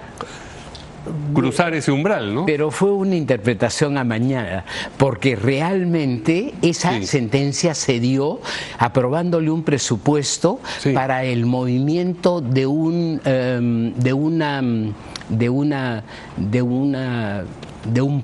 cruzar ese umbral, ¿no?
Pero fue una interpretación amañada, porque realmente esa sentencia se dio aprobándole un presupuesto para el movimiento de un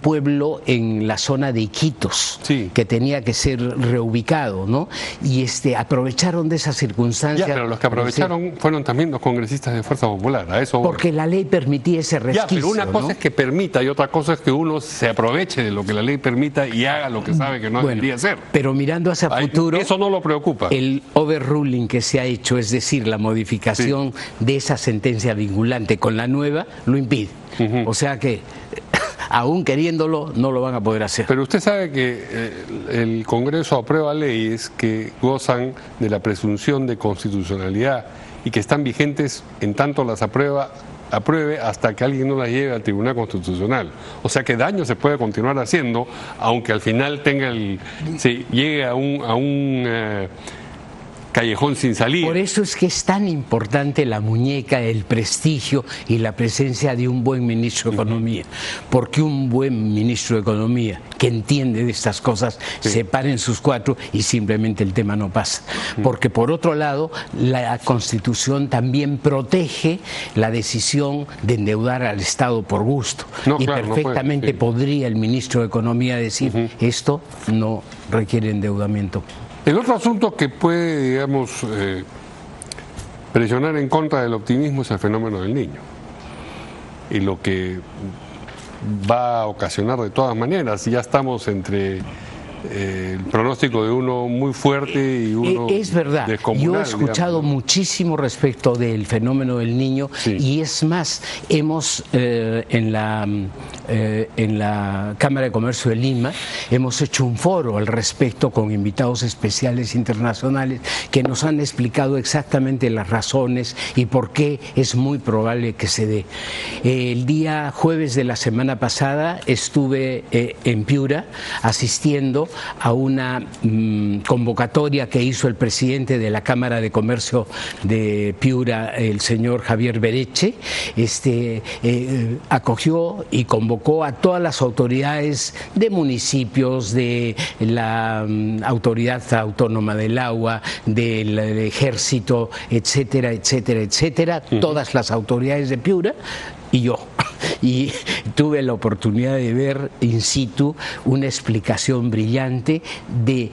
pueblo en la zona de Iquitos, que tenía que ser reubicado, ¿no? Y aprovecharon de esa circunstancia.
Ya, pero los que aprovecharon fueron también los congresistas de Fuerza Popular, a eso.
Porque la ley permitía ese resquicio.
Ya, pero una cosa es que permita y otra cosa es que uno se aproveche de lo que la ley permita y haga lo que sabe que no debería hacer.
Pero mirando hacia futuro,
eso no lo preocupa.
El overruling que se ha hecho, es decir, la modificación de esa sentencia vinculante con la nueva, lo impide. O sea que aún queriéndolo, no lo van a poder hacer.
Pero usted sabe que el Congreso aprueba leyes que gozan de la presunción de constitucionalidad y que están vigentes en tanto las apruebe hasta que alguien no las lleve al Tribunal Constitucional. O sea que daño se puede continuar haciendo, aunque al final se llegue a un callejón sin salida.
Por eso es que es tan importante la muñeca, el prestigio y la presencia de un buen ministro de Economía, porque un buen ministro de Economía que entiende de estas cosas se para en sus cuatro y simplemente el tema no pasa. Porque por otro lado, la Constitución también protege la decisión de endeudar al Estado por gusto. Y perfectamente podría el ministro de Economía decir esto no requiere endeudamiento.
El otro asunto que puede, digamos, presionar en contra del optimismo es el fenómeno del Niño. Y lo que va a ocasionar de todas maneras, ya estamos entre el pronóstico de uno muy fuerte y uno
es verdad,
descomunal.
Yo he escuchado muchísimo respecto del fenómeno del Niño y es más, hemos en la Cámara de Comercio de Lima hemos hecho un foro al respecto con invitados especiales internacionales que nos han explicado exactamente las razones y por qué es muy probable que se dé. El día jueves de la semana pasada estuve en Piura asistiendo a una convocatoria que hizo el presidente de la Cámara de Comercio de Piura, el señor Javier Bereche. Acogió y convocó a todas las autoridades de municipios, de la Autoridad Autónoma del Agua, del Ejército, etcétera, etcétera, etcétera, todas las autoridades de Piura y yo. Y tuve la oportunidad de ver in situ una explicación brillante de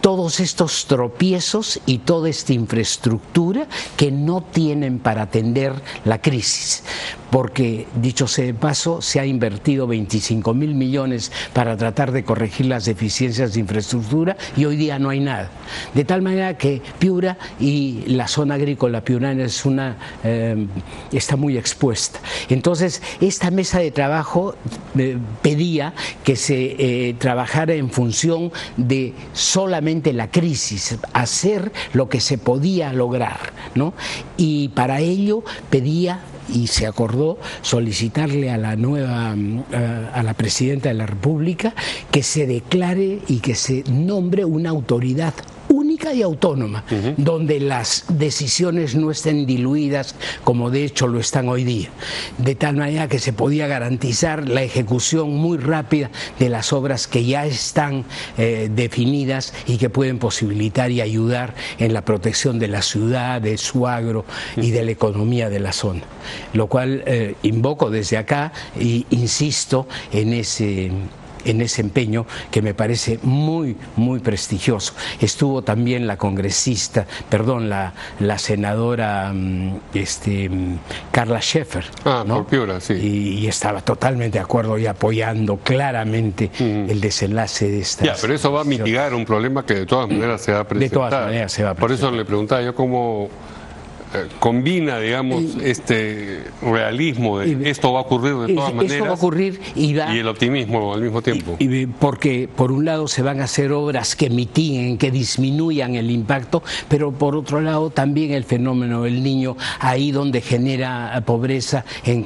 todos estos tropiezos y toda esta infraestructura que no tienen para atender la crisis. Porque, dicho sea de paso, se ha invertido 25.000 millones para tratar de corregir las deficiencias de infraestructura y hoy día no hay nada. De tal manera que Piura y la zona agrícola piurana está muy expuesta. Entonces, esta mesa de trabajo pedía que se trabajara en función de solamente la crisis, hacer lo que se podía lograr, ¿no? Y para ello pedía y se acordó solicitarle a la presidenta de la República que se declare y que se nombre una autoridad única y autónoma, donde las decisiones no estén diluidas como de hecho lo están hoy día, de tal manera que se podía garantizar la ejecución muy rápida de las obras que ya están definidas y que pueden posibilitar y ayudar en la protección de la ciudad, de su agro y de la economía de la zona, lo cual invoco desde acá e insisto en ese empeño que me parece muy, muy prestigioso. Estuvo también la senadora Carla Scheffer, ¿no?
Por Piura, sí.
Y estaba totalmente de acuerdo y apoyando claramente el desenlace de esta.
Ya, pero eso va a mitigar un problema que de todas maneras se va a presentar.
De todas maneras se va a presentar.
Por eso le preguntaba yo cómo combina, digamos, este realismo de esto va a ocurrir de todas maneras. Esto va a ocurrir y el optimismo al mismo tiempo.
Porque por un lado se van a hacer obras que mitiguen, que disminuyan el impacto, pero por otro lado también el fenómeno del Niño, ahí donde genera pobreza en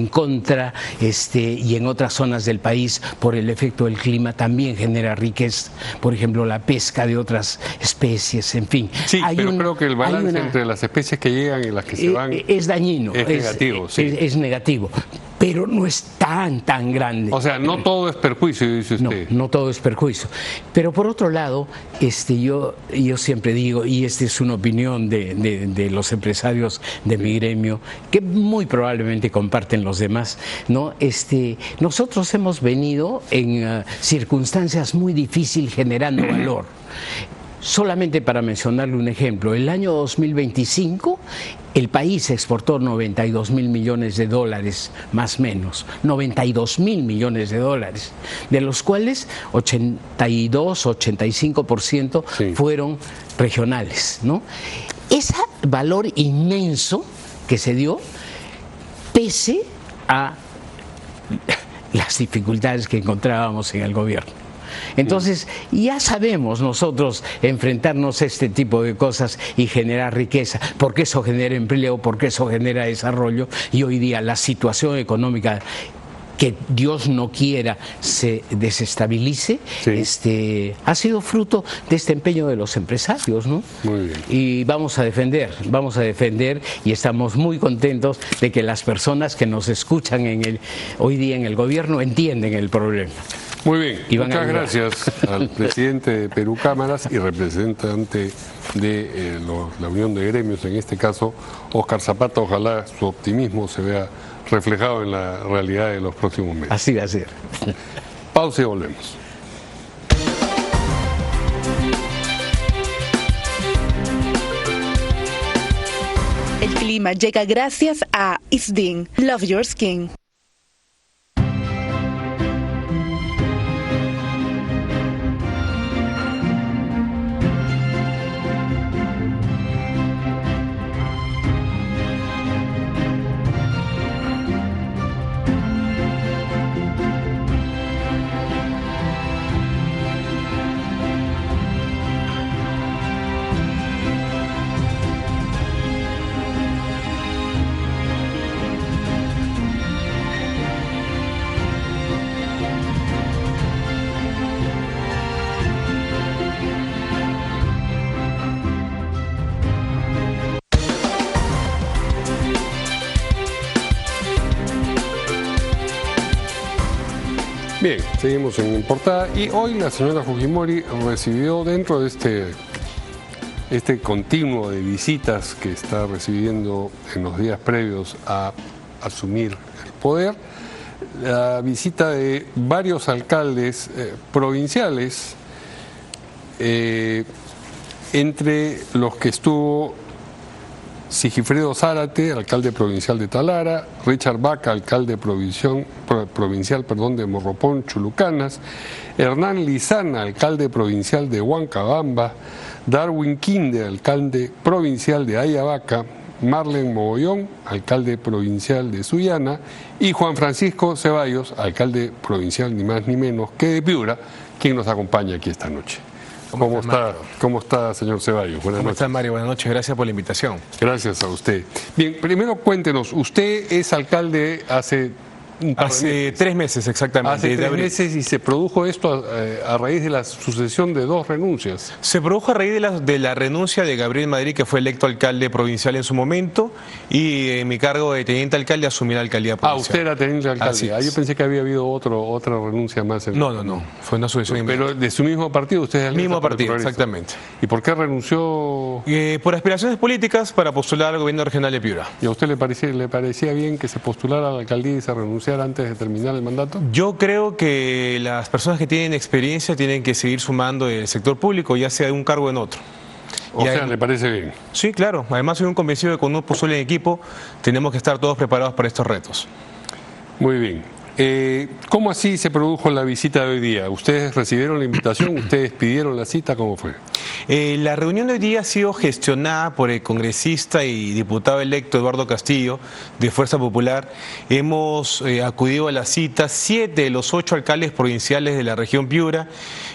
contra y en otras zonas del país por el efecto del clima también genera riqueza, por ejemplo la pesca de otras especies, en fin.
Sí, pero creo que el balance entre las especies que llegan y las que se van
es dañino,
es negativo.
Es negativo, pero no es tan grande.
O sea, no todo es perjuicio, dice usted.
No todo es perjuicio. Pero por otro lado, yo siempre digo, y esta es una opinión de los empresarios de mi gremio, que muy probablemente comparten los demás, ¿no? Nosotros hemos venido en circunstancias muy difíciles generando valor. Solamente para mencionarle un ejemplo, el año 2025 el país exportó 92.000 millones de dólares, más o menos, 92.000 millones de dólares, de los cuales 85% fueron regionales, ¿no? Ese valor inmenso que se dio, pese a las dificultades que encontrábamos en el gobierno. Entonces, ya sabemos nosotros enfrentarnos a este tipo de cosas y generar riqueza, porque eso genera empleo, porque eso genera desarrollo, y hoy día la situación económica, que Dios no quiera se desestabilice, ha sido fruto de este empeño de los empresarios, ¿no?
Muy bien.
Y vamos a defender y estamos muy contentos de que las personas que nos escuchan hoy día en el gobierno entienden el problema.
Muy bien, muchas gracias al presidente de Perú Cámaras y representante de la Unión de Gremios, en este caso Óscar Zapata. Ojalá su optimismo se vea reflejado en la realidad de los próximos meses.
Así va a ser.
Pausa y volvemos.
El clima llega gracias a Isdin. Love Your Skin.
Bien, seguimos en Portada y hoy la señora Fujimori recibió dentro de este continuo de visitas que está recibiendo en los días previos a asumir el poder, la visita de varios alcaldes provinciales, entre los que estuvo Sigifredo Zárate, alcalde provincial de Talara, Richard Vaca, alcalde provincial de Morropón, Chulucanas, Hernán Lizana, alcalde provincial de Huancabamba, Darwin Quinde, alcalde provincial de Ayabaca, Marlen Mogollón, alcalde provincial de Sullana, y Juan Francisco Ceballos, alcalde provincial ni más ni menos que de Piura, quien nos acompaña aquí esta noche. ¿Cómo está, señor Ceballos?
¿Cómo está, Mario? Buenas noches, gracias por la invitación.
Gracias a usted. Bien, primero cuéntenos, usted es alcalde hace
3 meses exactamente.
Hace 3 meses, y se produjo esto a raíz de la sucesión de 2 renuncias.
Se produjo a raíz de la renuncia de Gabriel Madrid, que fue electo alcalde provincial en su momento, y en mi cargo de teniente alcalde asumí la alcaldía provincial.
Usted era teniente alcalde. Yo pensé que había habido otra renuncia más.
No, fue una sucesión.
Pero de su mismo partido, usted es el
mismo partido, exactamente.
¿Y por qué renunció?
Por aspiraciones políticas para postular al gobierno regional de Piura.
¿Y a usted le parecía bien que se postulara a la alcaldía y se renunciara antes de terminar el mandato?
Yo creo que las personas que tienen experiencia tienen que seguir sumando el sector público, ya sea de un cargo o en otro.
O sea, ¿le parece bien?
Sí, claro. Además soy un convencido de que cuando uno postula en equipo tenemos que estar todos preparados para estos retos.
Muy bien. ¿Cómo así se produjo la visita de hoy día? ¿Ustedes recibieron la invitación? ¿Ustedes pidieron la cita? ¿Cómo fue?
La reunión de hoy día ha sido gestionada por el congresista y diputado electo Eduardo Castillo, de Fuerza Popular. Hemos acudido a la cita 7 de los 8 alcaldes provinciales de la región Piura.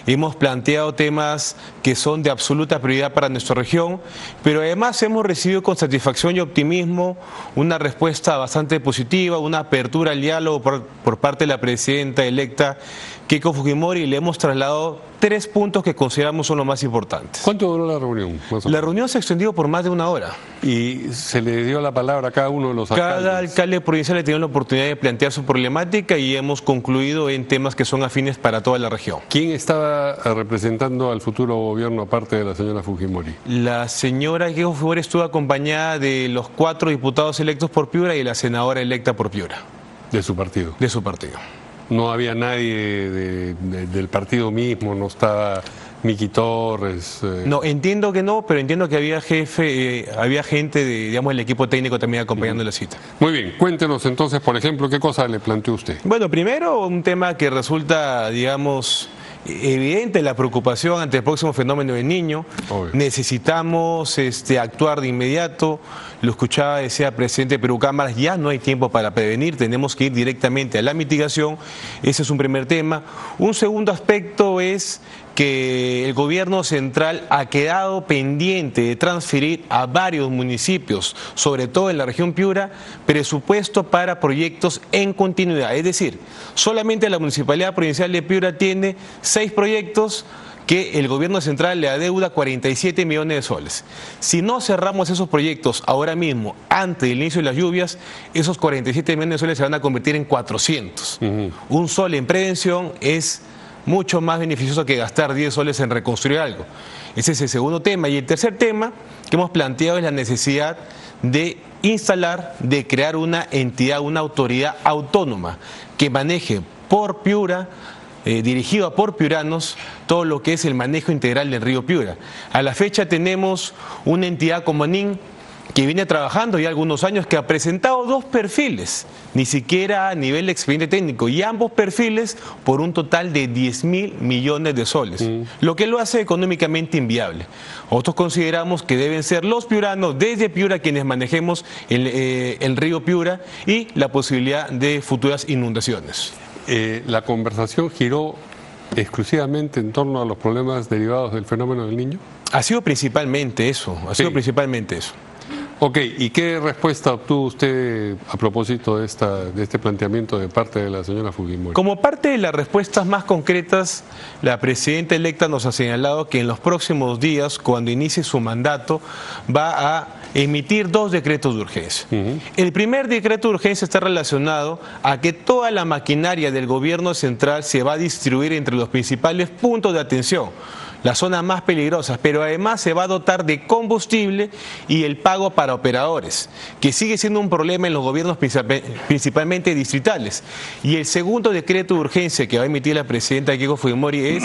Hemos planteado temas que son de absoluta prioridad para nuestra región, pero además hemos recibido con satisfacción y optimismo una respuesta bastante positiva, una apertura al diálogo por parte de la presidenta electa Keiko Fujimori, y le hemos trasladado 3 puntos que consideramos son los más importantes.
¿Cuánto duró la reunión?
La reunión se extendió por más de 1 hora.
¿Y se le dio la palabra a cada uno de los alcaldes?
Cada alcalde provincial ha tenido la oportunidad de plantear su problemática y hemos concluido en temas que son afines para toda la región.
¿Quién estaba representando al futuro gobierno aparte de la señora Fujimori?
La señora Keiko Fujimori estuvo acompañada de los 4 diputados electos por Piura y la senadora electa por Piura.
¿De su partido?
De su partido.
No había nadie del partido mismo, no estaba Miki Torres.
No, entiendo que no, pero entiendo que había había gente del equipo técnico también acompañando la cita.
Muy bien, cuéntenos entonces, por ejemplo, ¿qué cosa le planteó usted?
Bueno, primero un tema que resulta, evidente, la preocupación ante el próximo fenómeno del Niño. Obvio. Necesitamos actuar de inmediato. Lo escuchaba, decía el presidente de Perú Cámaras, ya no hay tiempo para prevenir, tenemos que ir directamente a la mitigación. Ese es un primer tema. Un segundo aspecto es que el gobierno central ha quedado pendiente de transferir a varios municipios, sobre todo en la región Piura, presupuesto para proyectos en continuidad. Es decir, solamente la Municipalidad Provincial de Piura tiene 6 proyectos que el gobierno central le adeuda 47 millones de soles. Si no cerramos esos proyectos ahora mismo, antes del inicio de las lluvias, esos 47 millones de soles se van a convertir en 400. Un sol en prevención es mucho más beneficioso que gastar 10 soles en reconstruir algo. Ese es el segundo tema. Y el tercer tema que hemos planteado es la necesidad de instalar, de crear una entidad, una autoridad autónoma que maneje por Piura, dirigida por piuranos, todo lo que es el manejo integral del río Piura. A la fecha tenemos una entidad como ANIN que viene trabajando ya algunos años, que ha presentado 2 perfiles, ni siquiera a nivel de expediente técnico, y ambos perfiles por un total de 10.000 millones de soles, lo que lo hace económicamente inviable. Nosotros consideramos que deben ser los piuranos desde Piura quienes manejemos el río Piura y la posibilidad de futuras inundaciones.
¿La conversación giró exclusivamente en torno a los problemas derivados del fenómeno del Niño?
Ha sido principalmente eso,
Ok, ¿y qué respuesta obtuvo usted a propósito de este planteamiento de parte de la señora Fujimori?
Como parte de las respuestas más concretas, la presidenta electa nos ha señalado que en los próximos días, cuando inicie su mandato, va a emitir 2 decretos de urgencia. El primer decreto de urgencia está relacionado a que toda la maquinaria del gobierno central se va a distribuir entre los principales puntos de atención, las zonas más peligrosas, pero además se va a dotar de combustible y el pago para operadores, que sigue siendo un problema en los gobiernos principalmente distritales. Y el segundo decreto de urgencia que va a emitir la presidenta Keiko Fujimori es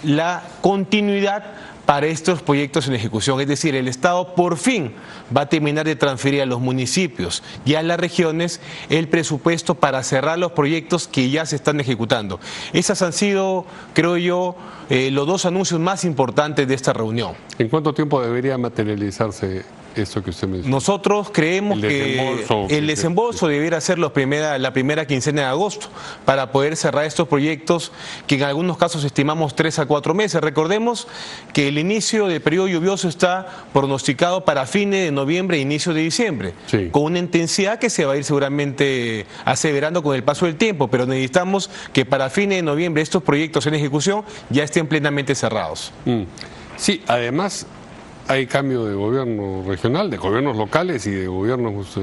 la continuidad para estos proyectos en ejecución. Es decir, el Estado por fin va a terminar de transferir a los municipios y a las regiones el presupuesto para cerrar los proyectos que ya se están ejecutando. Esas han sido, creo yo, los 2 anuncios más importantes de esta reunión.
¿En cuánto tiempo debería materializarse esto que usted mencionó?
Nosotros creemos que el desembolso debiera ser la primera quincena de agosto para poder cerrar estos proyectos que en algunos casos estimamos 3 a 4 meses. Recordemos que el inicio del periodo lluvioso está pronosticado para fines de noviembre e inicio de diciembre, con una intensidad que se va a ir seguramente aseverando con el paso del tiempo, pero necesitamos que para fines de noviembre estos proyectos en ejecución ya estén plenamente cerrados.
Sí, además hay cambio de gobierno regional, de gobiernos locales y de gobiernos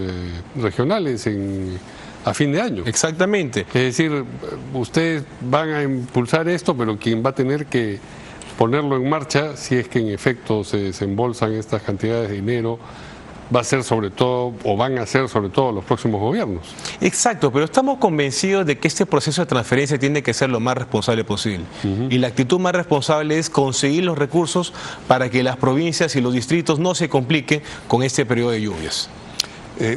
regionales a fin de año.
Exactamente.
Es decir, ustedes van a impulsar esto, pero quien va a tener que ponerlo en marcha, si es que en efecto se desembolsan estas cantidades de dinero, va a ser sobre todo, o van a ser sobre todo los próximos gobiernos.
Exacto, pero estamos convencidos de que este proceso de transferencia tiene que ser lo más responsable posible. Y la actitud más responsable es conseguir los recursos para que las provincias y los distritos no se compliquen con este periodo de lluvias.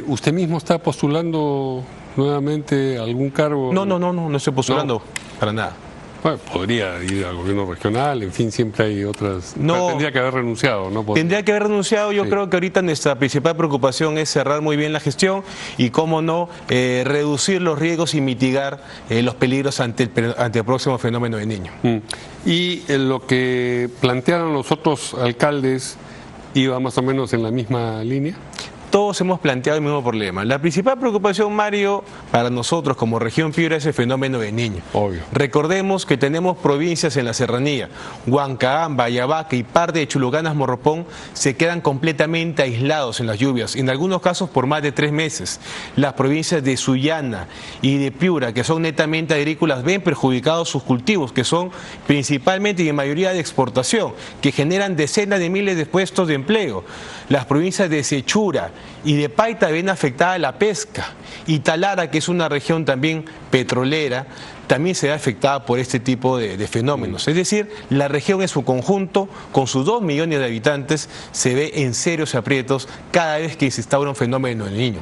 ¿Usted mismo está postulando nuevamente algún cargo?
No estoy postulando para nada.
Bueno, podría ir al gobierno regional, en fin, siempre hay otras... No, tendría que haber renunciado, ¿no?
Tendría que haber renunciado. Yo creo que ahorita nuestra principal preocupación es cerrar muy bien la gestión y, cómo no, reducir los riesgos y mitigar los peligros ante el próximo fenómeno de Niño.
Y lo que plantearon los otros alcaldes iba más o menos en la misma línea.
Todos hemos planteado el mismo problema. La principal preocupación, Mario, para nosotros como región Piura es el fenómeno de Niño.
Obvio.
Recordemos que tenemos provincias en la serranía, Huancabamba, Ayabaca y parte de Chulucanas, Morropón, se quedan completamente aislados en las lluvias, en algunos casos por más de 3 meses. Las provincias de Sullana y de Piura, que son netamente agrícolas, ven perjudicados sus cultivos, que son principalmente y en mayoría de exportación, que generan decenas de miles de puestos de empleo. Las provincias de Sechura y de Paita ven afectada la pesca, y Talara, que es una región también petrolera, también se ve afectada por este tipo de fenómenos. Es decir, la región en su conjunto, con sus 2 millones de habitantes, se ve en serios aprietos cada vez que se instaura un fenómeno del Niño.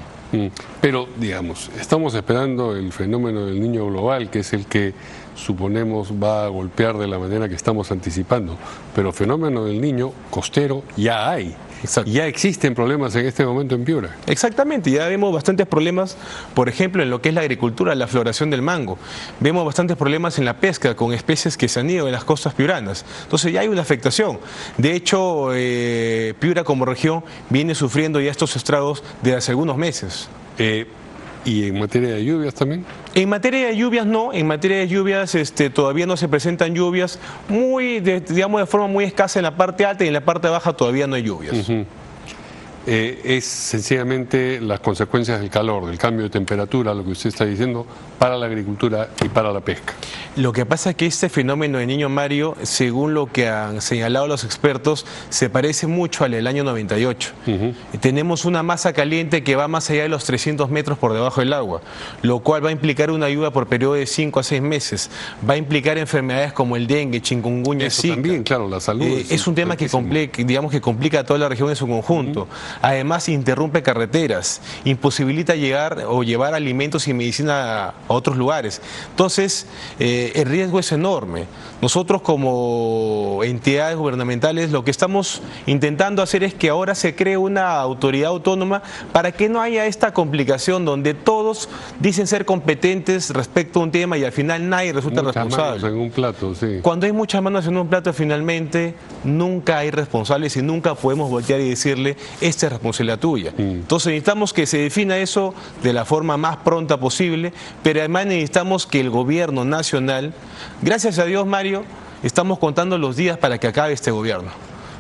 Pero, digamos, estamos esperando el fenómeno del Niño global, que es el que suponemos va a golpear de la manera que estamos anticipando. Pero fenómeno del Niño costero ya hay. Exacto. Ya existen problemas en este momento en Piura.
Exactamente, ya vemos bastantes problemas, por ejemplo, en lo que es la agricultura, la floración del mango. Vemos bastantes problemas en la pesca con especies que se han ido en las costas piuranas. Entonces ya hay una afectación. De hecho, Piura como región viene sufriendo ya estos estragos desde hace algunos meses.
¿Y en materia de lluvias también?
En materia de lluvias no, en materia de lluvias todavía no se presentan lluvias, digamos de forma muy escasa en la parte alta, y en la parte baja todavía no hay lluvias.
Es sencillamente las consecuencias del calor, del cambio de temperatura, lo que usted está diciendo, para la agricultura y para la pesca.
Lo que pasa es que este fenómeno de Niño, Mario, según lo que han señalado los expertos, se parece mucho al del año 98. Tenemos una masa caliente que va más allá de los 300 metros por debajo del agua, lo cual va a implicar una lluvia por periodo de 5 a 6 meses. Va a implicar enfermedades como el dengue, chikungunya, Zika.
También, claro, la salud.
Es un tema que complica a toda la región en su conjunto. Además, interrumpe carreteras, imposibilita llegar o llevar alimentos y medicina a otros lugares. Entonces, el riesgo es enorme. Nosotros como entidades gubernamentales lo que estamos intentando hacer es que ahora se cree una autoridad autónoma para que no haya esta complicación donde todos dicen ser competentes respecto a un tema y al final nadie resulta responsable.
Manos en un plato, sí.
Cuando hay muchas manos en un plato, finalmente nunca hay responsables y nunca podemos voltear y decirle, esta es responsabilidad tuya. Entonces necesitamos que se defina eso de la forma más pronta posible, pero además necesitamos que el gobierno nacional, gracias a Dios, Mario, estamos contando los días para que acabe este gobierno.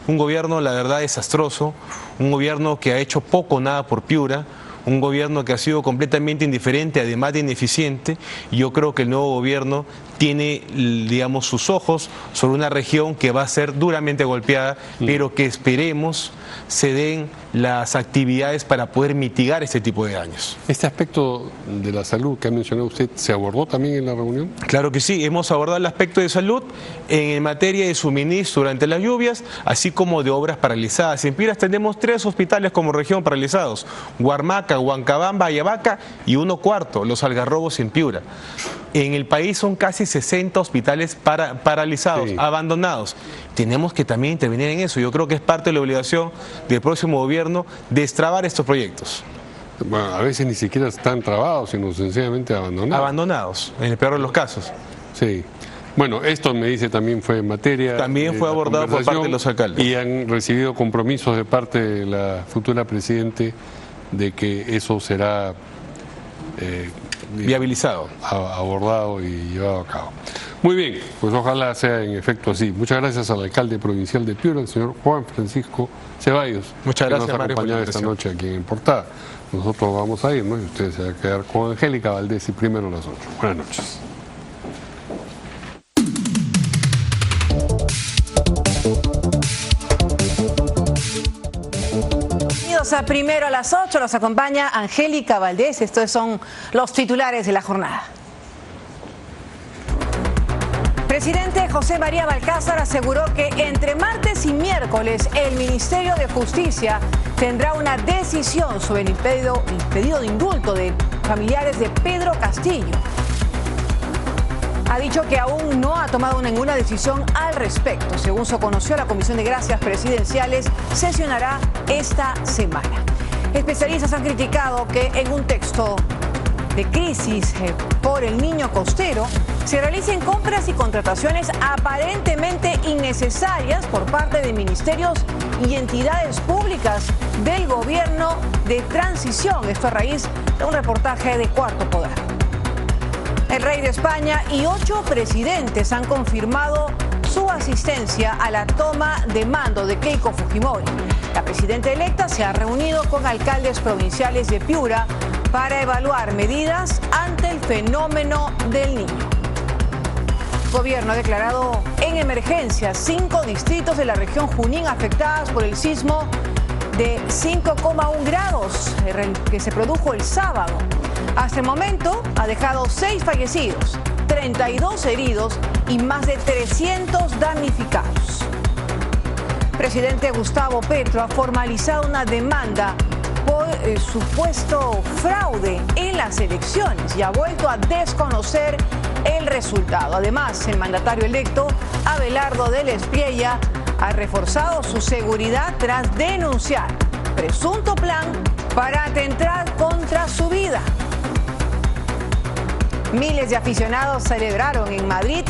Un gobierno, la verdad, desastroso, un gobierno que ha hecho poco o nada por Piura, un gobierno que ha sido completamente indiferente, además de ineficiente. Yo creo que el nuevo gobierno tiene, digamos, sus ojos sobre una región que va a ser duramente golpeada, pero que esperemos se den las actividades para poder mitigar este tipo de daños.
¿Este aspecto de la salud que ha mencionado usted se abordó también en la reunión?
Claro que sí, hemos abordado el aspecto de salud en materia de suministro durante las lluvias, así como de obras paralizadas. En Piura tenemos 3 hospitales como región paralizados: Huarmaca, Huancabamba, Ayabaca y 1 cuarto, Los Algarrobos en Piura. En el país son casi 60 hospitales paralizados, abandonados. Tenemos que también intervenir en eso. Yo creo que es parte de la obligación del próximo gobierno destrabar estos proyectos.
Bueno, a veces ni siquiera están trabados, sino sencillamente abandonados.
Abandonados, en el peor de los casos.
Sí. Bueno, esto me dice también fue en materia.
También fue abordado por parte de los alcaldes.
Y han recibido compromisos de parte de la futura presidente de que eso será
viabilizado,
abordado y llevado a cabo. Muy bien, pues ojalá sea en efecto así. Muchas gracias al alcalde provincial de Piura, el señor Juan Francisco Ceballos.
Muchas gracias,
que nos ha acompañado esta noche aquí en Portada. Nosotros vamos a irnos y ustedes se van a quedar con Angélica Valdés y primero las 8. Buenas noches.
A primero a las 8 nos acompaña Angélica Valdés. Estos son los titulares de la jornada. Presidente José María Balcázar aseguró que entre martes y miércoles el Ministerio de Justicia tendrá una decisión sobre el pedido de indulto de familiares de Pedro Castillo. ha dicho que aún no ha tomado ninguna decisión al respecto. Según se conoció, la Comisión de Gracias Presidenciales sesionará esta semana. Especialistas han criticado que en un texto de crisis por el niño costero se realicen compras y contrataciones aparentemente innecesarias por parte de ministerios y entidades públicas del gobierno de transición. Esto a raíz de un reportaje de Cuarto Poder. El rey de España y 8 presidentes han confirmado su asistencia a la toma de mando de Keiko Fujimori. La presidenta electa se ha reunido con alcaldes provinciales de Piura para evaluar medidas ante el fenómeno del niño. El gobierno ha declarado en emergencia 5 distritos de la región Junín afectadas por el sismo de 5,1 grados que se produjo el sábado. Hasta el momento ha dejado 6 fallecidos, 32 heridos y más de 300 damnificados. El presidente Gustavo Petro ha formalizado una demanda por supuesto fraude en las elecciones y ha vuelto a desconocer el resultado. Además, el mandatario electo, Abelardo del Espriella, ha reforzado su seguridad tras denunciar presunto plan para atentar contra su vida. Miles de aficionados celebraron en Madrid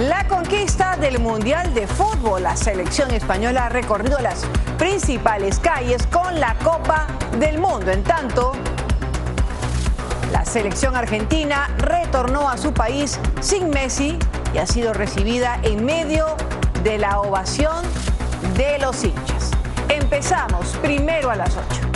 la conquista del Mundial de Fútbol. La selección española ha recorrido las principales calles con la Copa del Mundo. En tanto, la selección argentina retornó a su país sin Messi y ha sido recibida en medio de la ovación de los hinchas. Empezamos primero a las 8.